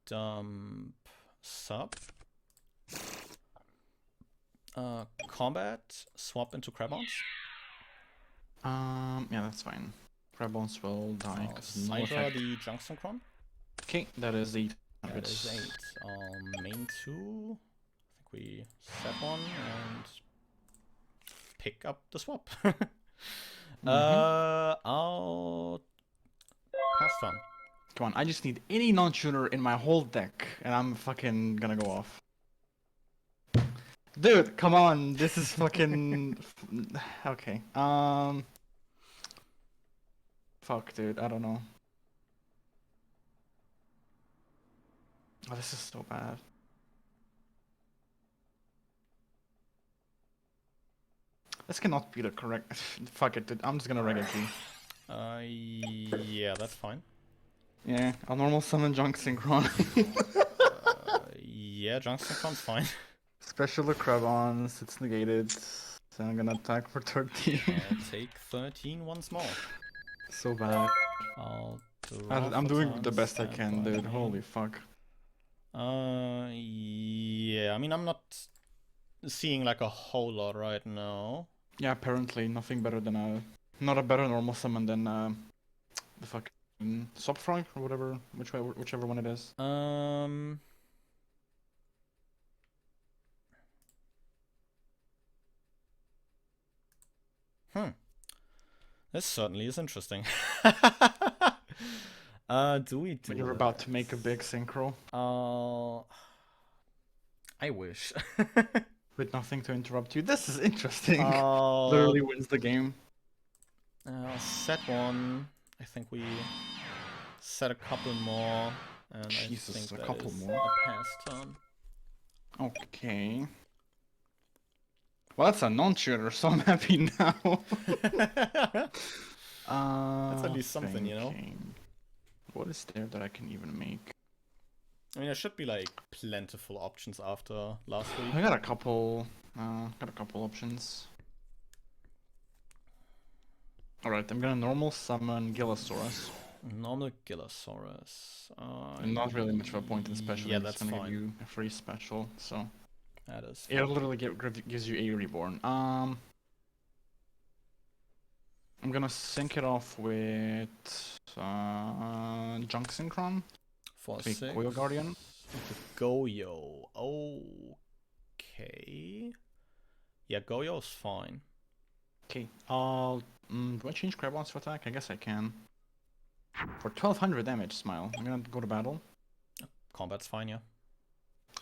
dump sub. Combat, swap into Crabons. Yeah, that's fine. Crabons will die. Side draw the Junk Synchron. Okay, that is 800. That is 8. Main 2. I think we set one and pick up the swap. I'll pass turn. Come on, I just need any non-tuner in my whole deck, and I'm fucking gonna go off. Dude, come on, this is fucking... Okay, Fuck, dude, I don't know. Oh, this is so bad. This cannot be the correct. Fuck it, dude. I'm just gonna regular key. Yeah, that's fine. Yeah, a normal summon junk synchron. Yeah, junk synchron's fine. Special the Krabons, it's negated. So I'm gonna attack for 13. I'll take 13 once more. So bad. I'm doing the best I can, dude. Holy fuck. Yeah, I mean, I'm not seeing like a whole lot right now. Yeah, apparently nothing better than not a better normal summon than the fucking Swap Frog or whatever, whichever one it is. This certainly is interesting. Do we do When you're about to make a big synchro. I wish. With nothing to interrupt you. This is interesting. Literally wins the game. Set one. I think we set a couple more. And Jesus, I think a couple more. A pass turn. Okay. Well, that's a non-shooter, so I'm happy now. That's at least something, you know? What is there that I can even make? I mean, there should be like plentiful options after last week. I got a couple options. Alright, I'm gonna normal summon Gillosaurus. Normal Gillosaurus. Not really much of a point in special. Yeah, that's gonna fine. Give you a free special, so that is. It literally gives you a reborn. I'm gonna sync it off with Junk Synchron. For Big 6. Goyo Guardian. Goyo. Okay. Yeah, Goyo's fine. Okay. Do I change Krabons to attack? I guess I can. For 1200 damage, Smile. I'm gonna go to battle. Combat's fine, yeah.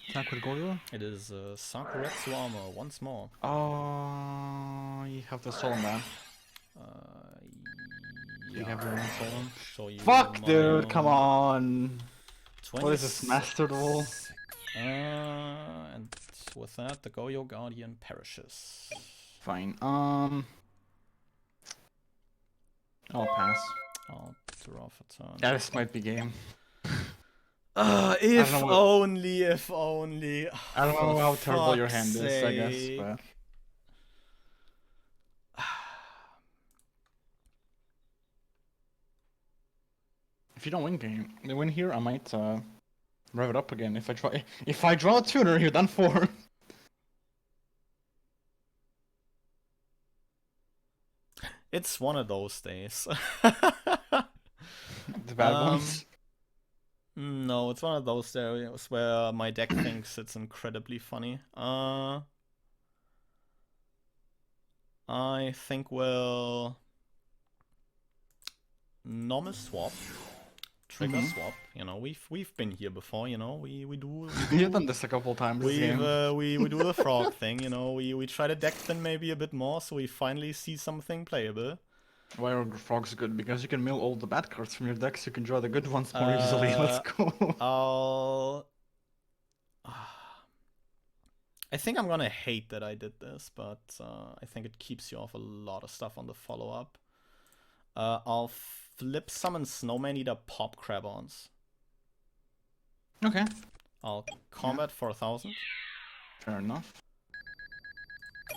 Attack with Goyo. It is Sakuretsu armor once more. You have the Soul Man. Yeah. You have your own Soul. Show you Fuck, dude! own. Come on. 20. What is this, Master Duel? And with that, the Goyo Guardian perishes. Fine. I'll pass. I'll draw for turn. Yeah, this might be game. If only. I don't know how terrible your hand is, I guess, but... If you don't win here, I might rev it up again. If I draw a tuner, you're done for. It's one of those days. The bad ones? No, it's one of those areas where my deck thinks it's incredibly funny. I think we'll normal swap, trigger swap. You know, we've been here before. You know, we do. You've done this a couple times. We do the frog thing. You know, we try to deck thin maybe a bit more, so we finally see something playable. Why are frogs good? Because you can mill all the bad cards from your deck, so you can draw the good ones more easily. Let's go. I think I'm gonna hate that I did this, but I think it keeps you off a lot of stuff on the follow-up. I'll flip summon Snowman Eater Pop Krabons. Okay. I'll combat for 1,000. Fair enough.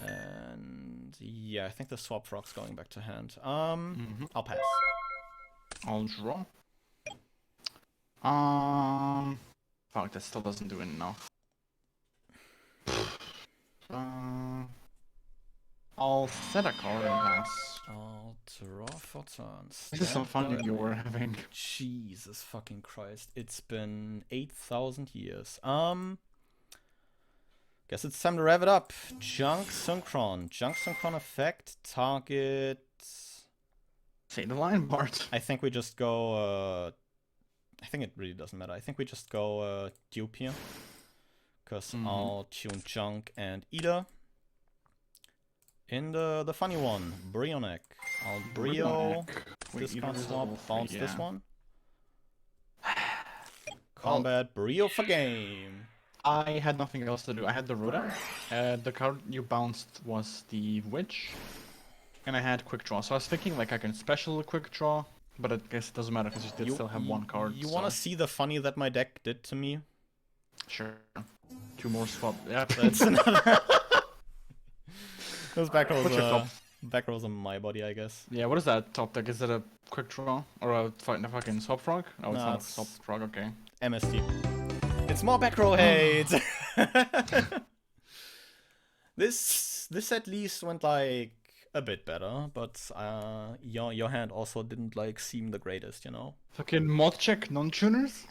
And yeah, I think the Swap Frog's going back to hand. I'll pass. I'll draw. Fuck, that still doesn't do enough. I'll set a card and pass. I'll draw for turns. This is some fun you were having. Jesus fucking Christ. It's been 8,000 years. Guess it's time to rev it up. Junk Synchron. Junk Synchron effect. Target. Say the line, Bart. I think we just go, I think it really doesn't matter. I think we just go dupe here. Because I'll tune Junk and Eater. In the funny one, Brionek. I'll Brio. Discard swap, bounce this one. Combat Brio for game. I had nothing else to do. I had the Ruda. The card you bounced was the Witch. And I had Quickdraw. So I was thinking like I can special Quickdraw, but I guess it doesn't matter because you did still have one card. You want to see the funny that my deck did to me? Sure. 2 more swap. Yeah, That's another. Those back rolls, What's your top? back rolls on my body, I guess. Yeah, what is that top deck? Is it a Quickdraw or a fucking Swap Frog? Oh, it's No, not it's- a Swap Frog. Okay. MST. It's more back roll hate. This at least went like a bit better, but your hand also didn't like seem the greatest, you know. Fucking mod check non-tuners.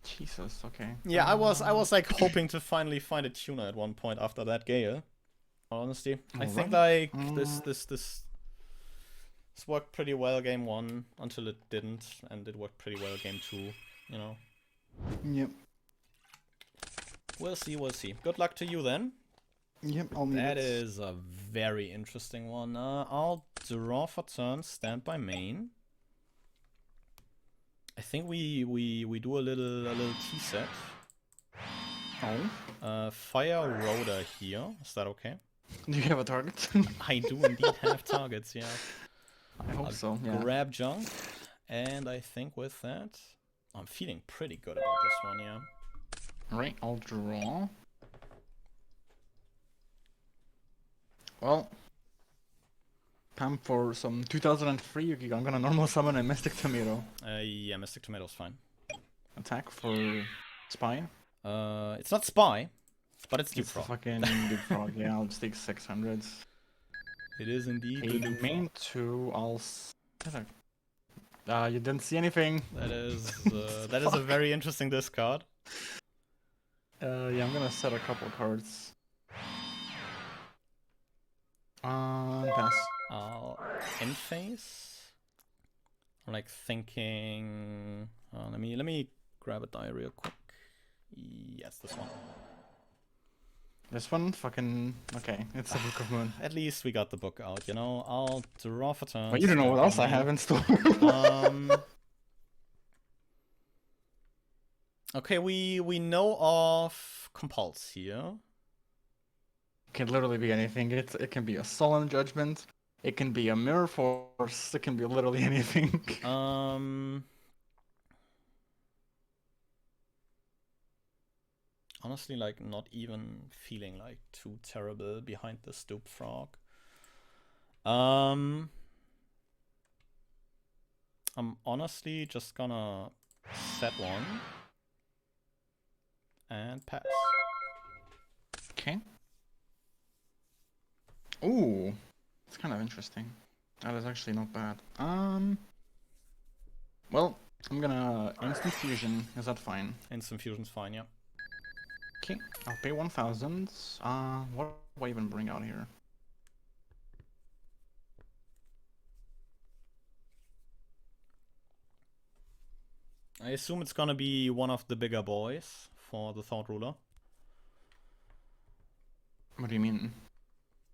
Jesus. Okay. Yeah, I was like hoping to finally find a tuner at one point after that gale. Honestly, I think like this worked pretty well game 1 until it didn't, and it worked pretty well game 2. You know. Yep. We'll see. We'll see. Good luck to you then. Yep. I'll need That it. is a very interesting one. I'll draw for turn, stand by main. I think we do a little T set. Oh. Fire Rotor here. Is that okay? Do you have a target? I do indeed have targets, yeah. I hope I'll so. Yeah. Grab junk, and I think with that, I'm feeling pretty good about this one, yeah. Alright, I'll draw. Well, time for some 2003 Yu-Gi-Oh! I'm gonna normal summon a Mystic Tomato. Yeah, Mystic Tomato's fine. Attack for Spy. It's not Spy, but it's It's the Dupro. fucking Duke Frog. Yeah, I'll just take 600s. It is indeed the A Dupro. main 2, I'll... you didn't see anything. That is a very interesting discard. Yeah, I'm gonna set a couple cards. Pass. I'll end phase. I'm like thinking. Let me grab a die real quick. Yes, this one. This one, fucking... Okay, it's a Book of Moon. At least we got the book out, you know. I'll draw for turn. Well, you don't know what else I have in store. Okay, we know of Compulse here. Can literally be anything. It can be a Solemn Judgment. It can be a Mirror Force. It can be literally anything. Honestly, like, not even feeling like too terrible behind the Stoop Frog. I'm honestly just gonna set one and pass. Okay. Ooh, it's kind of interesting. That is actually not bad. Well, I'm gonna Instant Fusion. Is that fine? Instant Fusion's fine, yeah. Okay, I'll pay 1,000. What do I even bring out here? I assume it's gonna be one of the bigger boys for the Thought Ruler. What do you mean?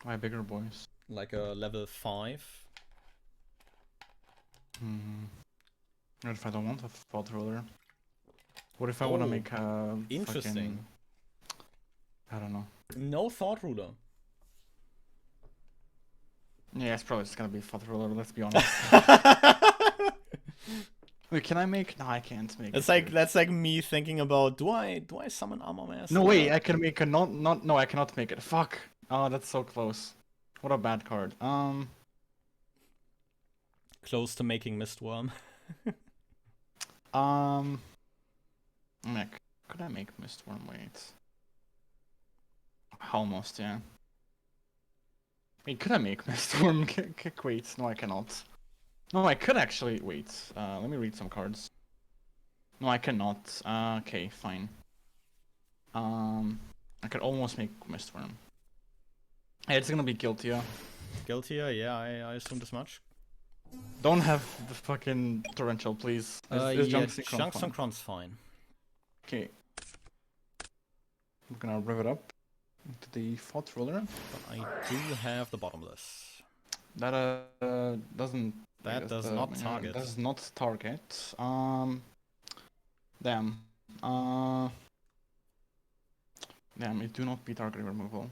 Why bigger boys? Like a level 5. What if I don't want a Thought Ruler? What if I want to Oh, make a interesting. fucking... I don't know. No Thought Ruler. Yeah, it's probably just gonna be Thought Ruler, let's be honest. Wait, can I make... No, I can't make It's it, like dude. that's like me thinking about do I summon Armor Master? No, wait, I can make a no, I cannot make it. Fuck. Oh, that's so close. What a bad card. Close to making Mistworm. Could I make Mistworm? Wait. Almost, yeah. Wait, could I make Mistworm? Wait, no, I cannot. No, I could actually. Wait, let me read some cards. No, I cannot. Okay, fine. I could almost make Mistworm. Yeah, it's gonna be Guiltier. Guiltier, yeah, I assumed as much. Don't have the fucking Torrential, please. Is Yeah, Junk Synchron Junk fine? Synchron's fine. Okay. I'm gonna rev it up into the Thought Ruler. But I do have the Bottomless. That doesn't. That does not target. Does not target. Damn. Damn, it do not be target removal.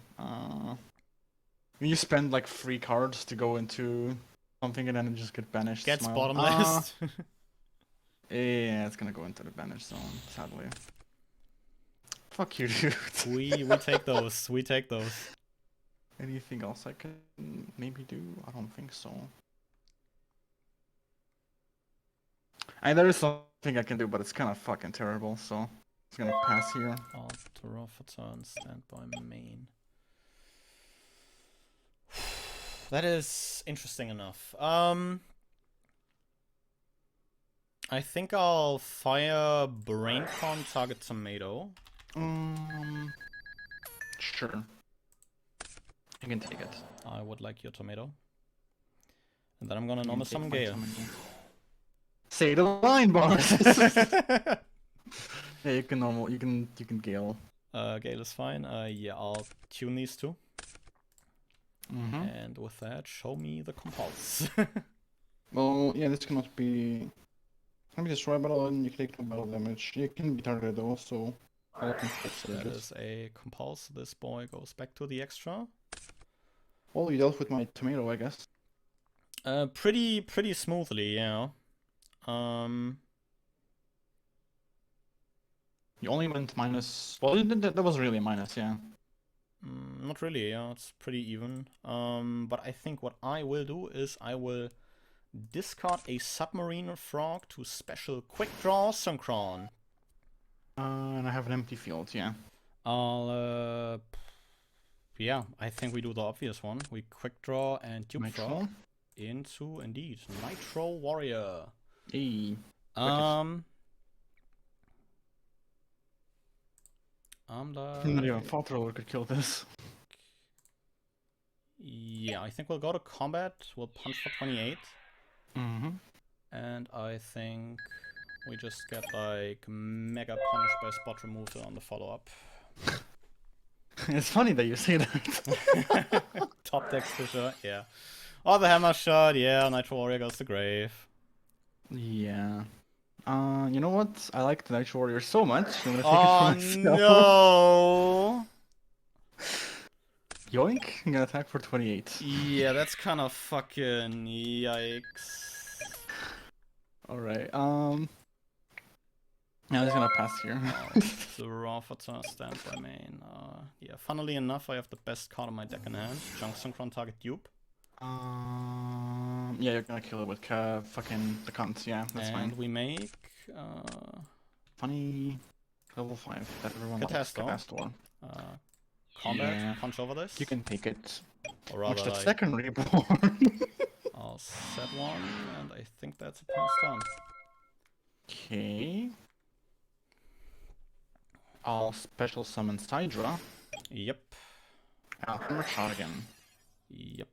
You spend like 3 cards to go into something and then it just get banished. Gets Smile. bottom list. Yeah, it's gonna go into the banish zone, sadly. Fuck you, dude. we take those. We take those. Anything else I can maybe do? I don't think so. There is something I can do, but it's kind of fucking terrible, so it's gonna pass here. I'll draw for turn, stand by main. That is interesting enough. I think I'll fire Braincon target tomato. Sure. You can take it. I would like your tomato. And then I'm gonna normal summon Gale. Say the line, boss. Yeah, you can normal. You can Gale. Gale is fine. Yeah, I'll tune these two. Mm-hmm. And with that, show me the compulse. Well, yeah, this cannot be. Can be destroy battle and you can take no battle damage. You can be targeted though, so. That is a compulse. This boy goes back to the extra. Well, you dealt with my tomato, I guess. Pretty smoothly, yeah. You only went minus. Well, that was really a minus, yeah. Not really, yeah, it's pretty even. But I think what I will do is I will discard a submarine frog to special Quickdraw Synchron. And I have an empty field, yeah. Yeah, I think we do the obvious one. We Quickdraw and Dupe Nitro? Frog into, indeed, Nitro Warrior. Hey. I'm Not even Thought Roller could kill this. Yeah, I think we'll go to combat. We'll punch for 28. Mm-hmm. And I think we just get like mega punished by spot removal on the follow-up. It's funny that you say that. Top decks for sure, yeah. Oh, the hammer shot, yeah, Nitro Warrior goes to grave. Yeah. You know what? I like the Nitro Warrior so much. I'm gonna take Oh it for myself. no! Yoink! I'm gonna attack for 28. Yeah, that's kind of fucking yikes. Alright, yeah, I'm just gonna pass here. Draw for turn, stand by main. Yeah, funnily enough, I have the best card on my deck in hand. Junk Synchron target dupe. Yeah, you're gonna kill it with fucking the cunt. Yeah, that's fine. And we make Funny level 5 that everyone likes. Catastor. Combat, Yeah. punch over this. You can take it. Or rather, Watch that like, second reborn. I'll set one, and I think that's a pass turn. Okay. I'll special summon Sidra. Yep. I'll hammer shot again. Yep.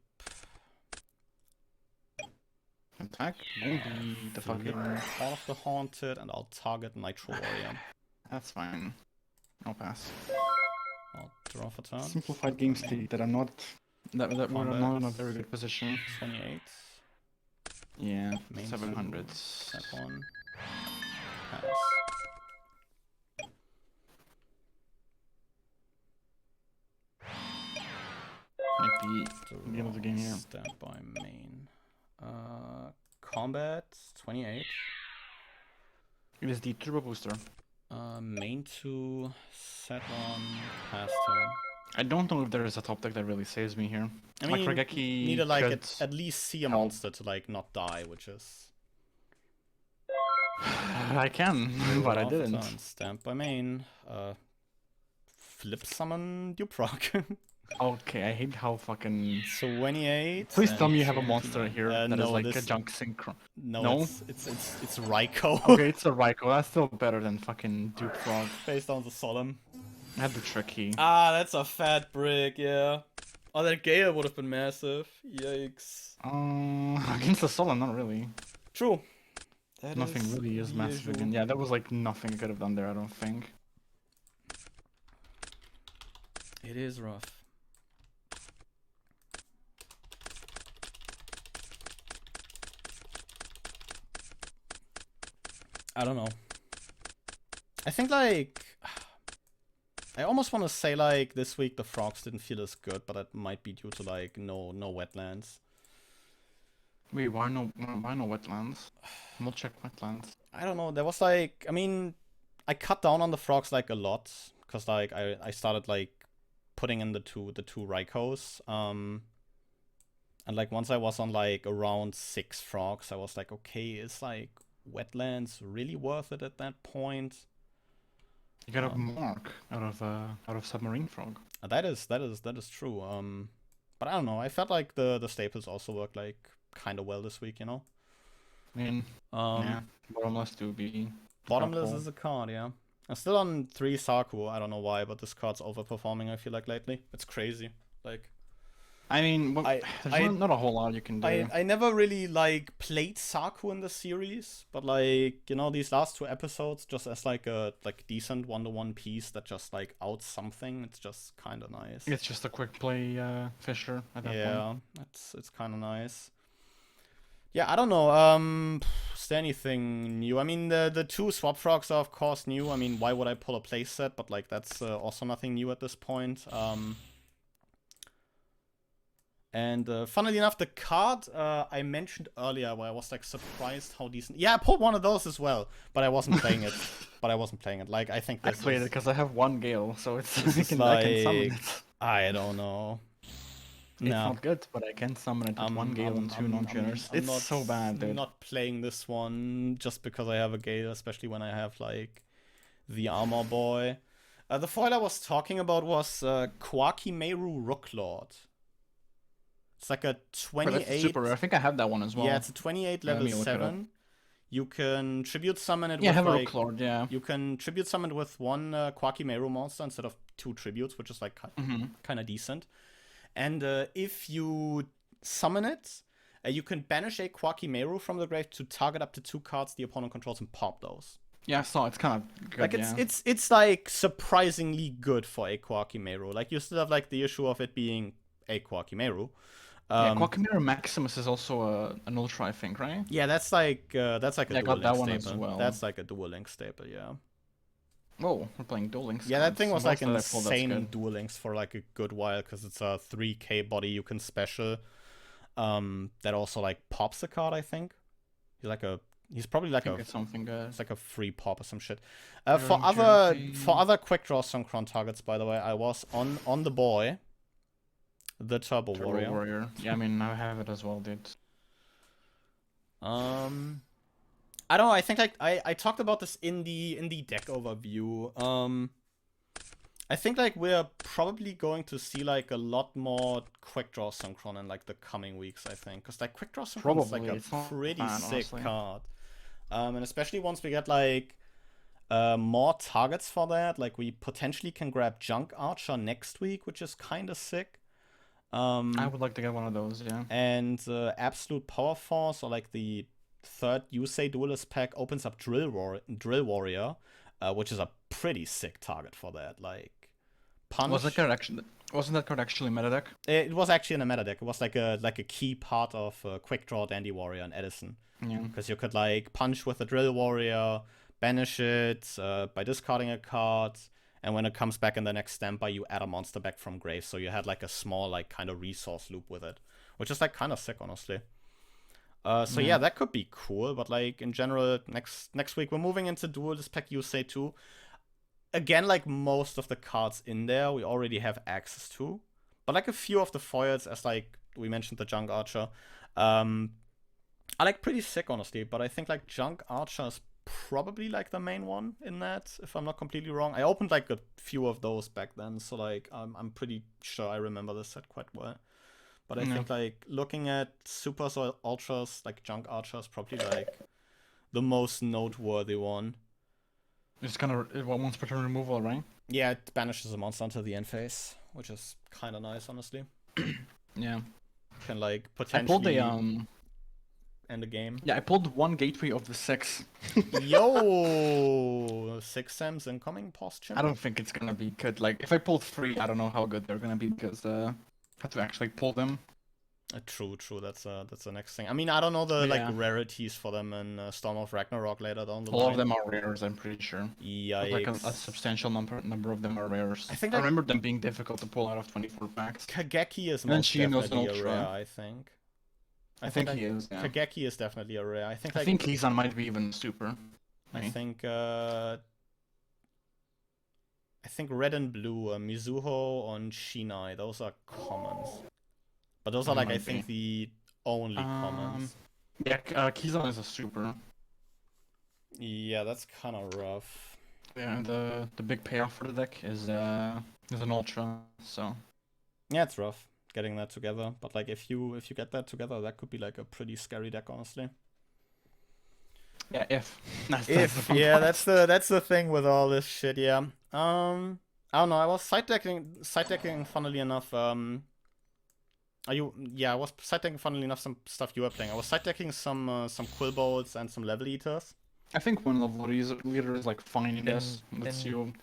Attack. Maybe the fucking. All of the haunted, and I'll target Nitro Warrior. That's fine. I'll pass. I'll draw for turn. Simplified game state that I'm not. That we're not in a very good position. 28. Yeah, Main 700. Set one. Pass. Might be the end of the game here. Stand by main. Combat 28. It is the turbo booster. Main 2, set 1, pass turn. I don't know if there is a top deck that really saves me here. I mean, like Regeki need to like could... at least see a monster to like not die, which is. I can, but I didn't. Stand by main. Flip summon Dupe Frog. Okay, I hate how fucking. 28. Please tell me you have a monster here that is no, like a junk synchron. No, it's Raikou. Okay, it's a Raikou. That's still better than fucking Duke Frog. Based on the Solemn. I have the tricky. Ah, that's a fat brick, yeah. Oh, that Gale would have been massive. Yikes. Against the Solemn, not really. True. Nothing really is massive again. Yeah, there was like nothing I could have done there, I don't think. It is rough. I don't know. I think like I almost want to say like this week the frogs didn't feel as good, but that might be due to like no wetlands. Wait, why no wetlands? We'll check wetlands. I don't know. There was like, I mean, I cut down on the frogs like a lot because like I started like putting in the two Raikos. And like once I was on like around 6 frogs, I was like, okay, is like wetlands really worth it at that point? You got a mark out of submarine frog. That is true. But I don't know. I felt like the staples also worked like kind of well this week, you know. I mean, yeah, bottomless to be. Bottomless is a card, yeah. I'm still on 3 Saku. I don't know why, but this card's overperforming. I feel like lately, it's crazy. Like, I mean, there's not a whole lot you can do. I never really like played Saku in the series, but like, you know, these last 2 episodes just as like a decent 1-to-1 piece that just like outs something. It's just kind of nice. It's just a quick play Fisher at that point. Yeah, it's kind of nice. Yeah, I don't know. Is there anything new? I mean, the 2 swap frogs are of course new. I mean, why would I pull a playset? But like, that's also nothing new at this point. And funnily enough, the card I mentioned earlier, where I was like surprised how decent. Yeah, I pulled one of those as well, but I wasn't playing it. Like, I think this I played it because I have 1 Gale, so it's I can summon it. I don't know. It's not good, but I can summon it with 1 Gale and 2 non-tuners. It's not so bad, dude. I'm not playing this one just because I have a Gale, especially when I have like the Armor Boy. The foil I was talking about was Kwakimeru Rooklord. It's like a 28. That's super rare. I think I have that one as well. Yeah, it's a 28 level 7. You can tribute summon it with have like, a Rooklord, yeah. You can tribute summon it with 1 Kwakimeru monster instead of 2 tributes, which is like kind of decent. And if you summon it, you can banish a Kwakimeru from the grave to target up to 2 cards the opponent controls and pop those. Yeah, so it's kind of good, like it's like surprisingly good for a Kwakimeru. Like you still have like the issue of it being a Kwakimeru. Yeah, Kwakimeru Maximus is also an ultra, I think, right? Yeah, that's like a Duel Link one staple. as well. That's like a Duel Link staple, yeah. Whoa, we're playing Duel Links. Yeah, that thing was like insane in Duel Links for like a good while because it's a 3k body you can special. That also like pops a card, I think. He's probably like it's something good. It's like a free pop or some shit. For other Quickdraw Synchron targets, by the way, I was on the boy, the Turbo Warrior. Yeah, I mean I have it as well, dude. I don't know. I think like I talked about this in the deck overview. I think like we're probably going to see like a lot more Quickdraw Synchron in like the coming weeks. I think because like Quickdraw Synchron is like a pretty sick card, and especially once we get like more targets for that. Like we potentially can grab Junk Archer next week, which is kind of sick. I would like to get one of those, yeah. And Absolute Power Force or like the 3rd Yusei Duelist pack opens up Drill Warrior, which is a pretty sick target for that. Like, punch. Wasn't that card actually meta deck? It was actually in a meta deck. It was like a key part of Quickdraw, Dandy Warrior, and Edison. Yeah. Because you could like punch with a Drill Warrior, banish it by discarding a card, and when it comes back in the next standby, you add a monster back from grave. So you had like a small like kind of resource loop with it, which is like kind of sick, honestly. So yeah, that could be cool, but like in general, next week we're moving into Duelist Pack Yusei 2. Again, like most of the cards in there, we already have access to, but like a few of the foils, as like we mentioned, the Junk Archer, are like pretty sick, honestly. But I think like Junk Archer is probably like the main one in that, if I'm not completely wrong. I opened like a few of those back then, so like I'm pretty sure I remember this set quite well. But I think, like, looking at Supers or Ultras, like, Junk Archer is probably, like, the most noteworthy one. It's kind of once per turn removal, right? Yeah, it banishes a monster onto the end phase, which is kind of nice, honestly. Yeah. Can, like, potentially end the game. Yeah, I pulled 1 gateway of the 6. Yo! 6 Sams incoming, post-chim? I don't think it's gonna be good. Like, if I pulled 3, I don't know how good they're gonna be because, have to actually pull them. True. That's the next thing. I mean, I don't know the like Yeah. rarities for them in Storm of Ragnarok later down the A lot of line. them are rares, I'm pretty sure. But like a Yikes. substantial number of them are rares. I think I like remember them being difficult to pull out of 24 packs. Kageki is And then most Shino's an definitely a ultra. rare, I think. I think he is, yeah. Kageki is definitely a rare. I think I like think Kizan might be even super. I think red and blue, Mizuho and Shinai, those are commons. But those are like I think the only commons. Yeah, Kizan is a super. Yeah, that's kind of rough. Yeah, the big payoff for the deck is an ultra, so yeah, it's rough getting that together. But like if you get that together, that could be like a pretty scary deck, honestly. Yeah, if. Yeah, that's the thing with all this shit. Yeah. I don't know. I was side decking. Funnily enough. I was side decking. Funnily enough, some stuff you were playing. I was side decking some Quill Bolts and some Level Eaters. I think one level leader is like fine. Yes,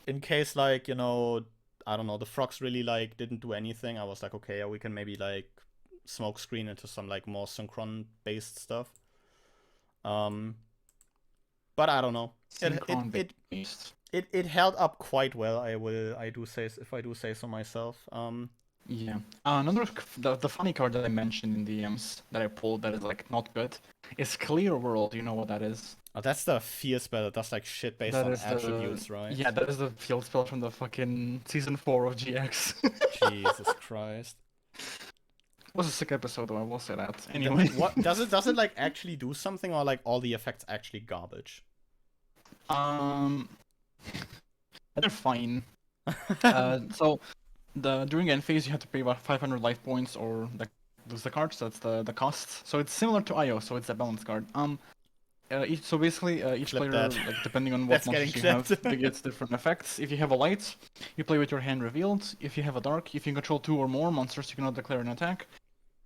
in case like I don't know, the frogs really like didn't do anything. I was like, okay, yeah, we can maybe like smoke screen into some like more synchron based stuff. But I don't know. It held up quite well. I do say so myself. Yeah. Another the funny card that I mentioned in the EMs that I pulled that is like not good is Clear World. You know what that is? Oh, that's the fear spell that does like shit based on attributes, right? Yeah, that is the field spell from the fucking season 4 of GX. Jesus Christ. It was a sick episode though, I will say that. Anyway. What does it like actually do something, or like all the effects actually garbage? They're fine. So during end phase you have to pay about 500 life points or lose the card, so that's the cost. So it's similar to IO, so it's a balance card. So basically, each player, like, depending on what monsters you have, they get different effects. If you have a light, you play with your hand revealed. If you have a dark, if you control 2 or more monsters, you cannot declare an attack.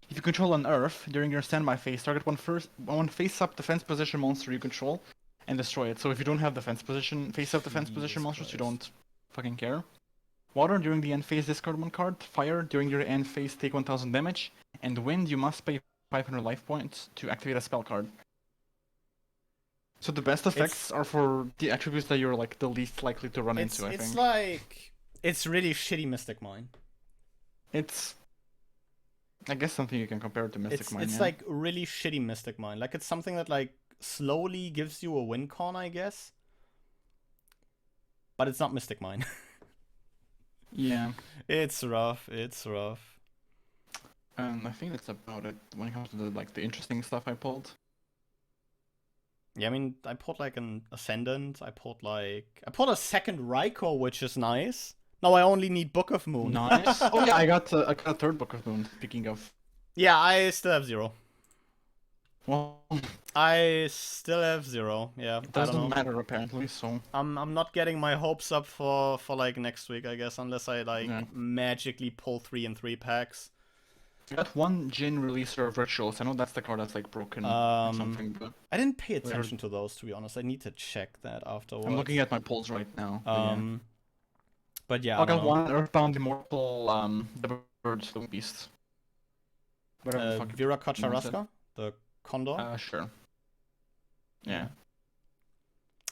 If you control an earth, during your standby phase, target one face-up defense position monster you control, and destroy it. So if you don't have face-up defense position monsters, you don't fucking care. Water, during the end phase, discard 1 card. Fire, during your end phase, take 1000 damage. And wind, you must pay 500 life points to activate a spell card. So the best effects are for the attributes that you're like the least likely to run into, I think. It's really shitty Mystic Mine. It's, I guess, something you can compare it to Mystic Mine. It's like really shitty Mystic Mine. Like it's something that like slowly gives you a win con, I guess. But it's not Mystic Mine. Yeah. It's rough. And I think that's about it when it comes to the interesting stuff I pulled. Yeah, I mean, I pulled like an Ascendant. I pulled a second Raikou, which is nice. Now I only need Book of Moon. Nice. Oh yeah, I got a third Book of Moon. Speaking of. Yeah, I still have 0. Well, I still have 0. Yeah, it doesn't matter apparently. So I'm not getting my hopes up for like next week, I guess, unless I like magically pull 3 in 3 packs. You got 1 Jin releaser of Rituals. I know that's the card that's like broken or something, but I didn't pay attention to those, to be honest. I need to check that afterwards. I'm looking at my pulls right now. But yeah, I got 1 Earthbound Immortal, the Bird Stone Beast. Vira Kacharaska, the Condor. Sure. Yeah.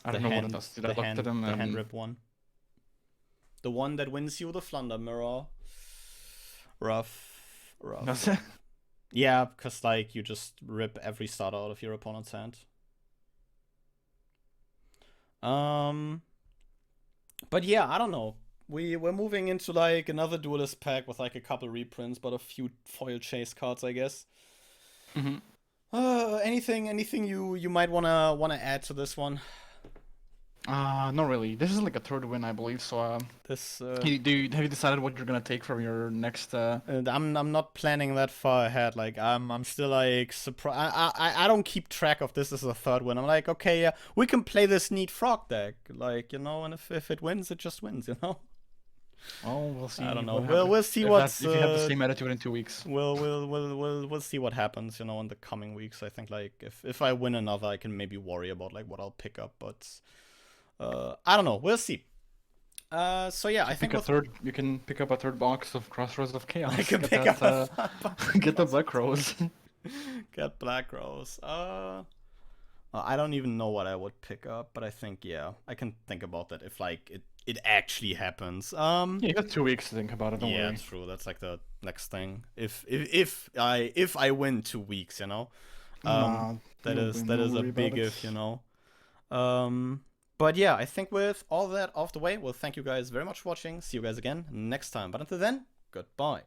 I don't know what it does. Did I look at them? The hand rip one. The one that wins you the Flunder Mirror. Rough. Does it? Yeah, because like you just rip every starter out of your opponent's hand. But yeah, I don't know. We're moving into like another duelist pack with like a couple reprints, but a few foil chase cards, I guess. Mm-hmm. Anything you might wanna add to this one? Not really. This is like a third win, I believe. So have you decided what you're gonna take from your next? I'm not planning that far ahead. Like I'm still like surprised. I don't keep track of this as a third win. I'm like, okay, yeah, we can play this neat frog deck, like, and if it wins, it just wins, Oh, we'll see. I don't know. We'll see if you have the same attitude in 2 weeks. We'll see what happens, in the coming weeks. I think like if I win another, I can maybe worry about like what I'll pick up, but I don't know. We'll see. So yeah, I think Pick a third. You can pick up a third box of Crossroads of Chaos. I can Get pick that, up a get the Black Rose. Get Black Rose. I don't even know what I would pick up, but I think yeah, I can think about that if like it actually happens. Yeah, you got 2 weeks to think about it. Don't Yeah, worry. true. That's like the next thing. If I win 2 weeks, you know, Nah, that you'll is win, that don't is a worry about big it. if, you know. But yeah, I think with all that off the way, well, thank you guys very much for watching. See you guys again next time. But until then, goodbye.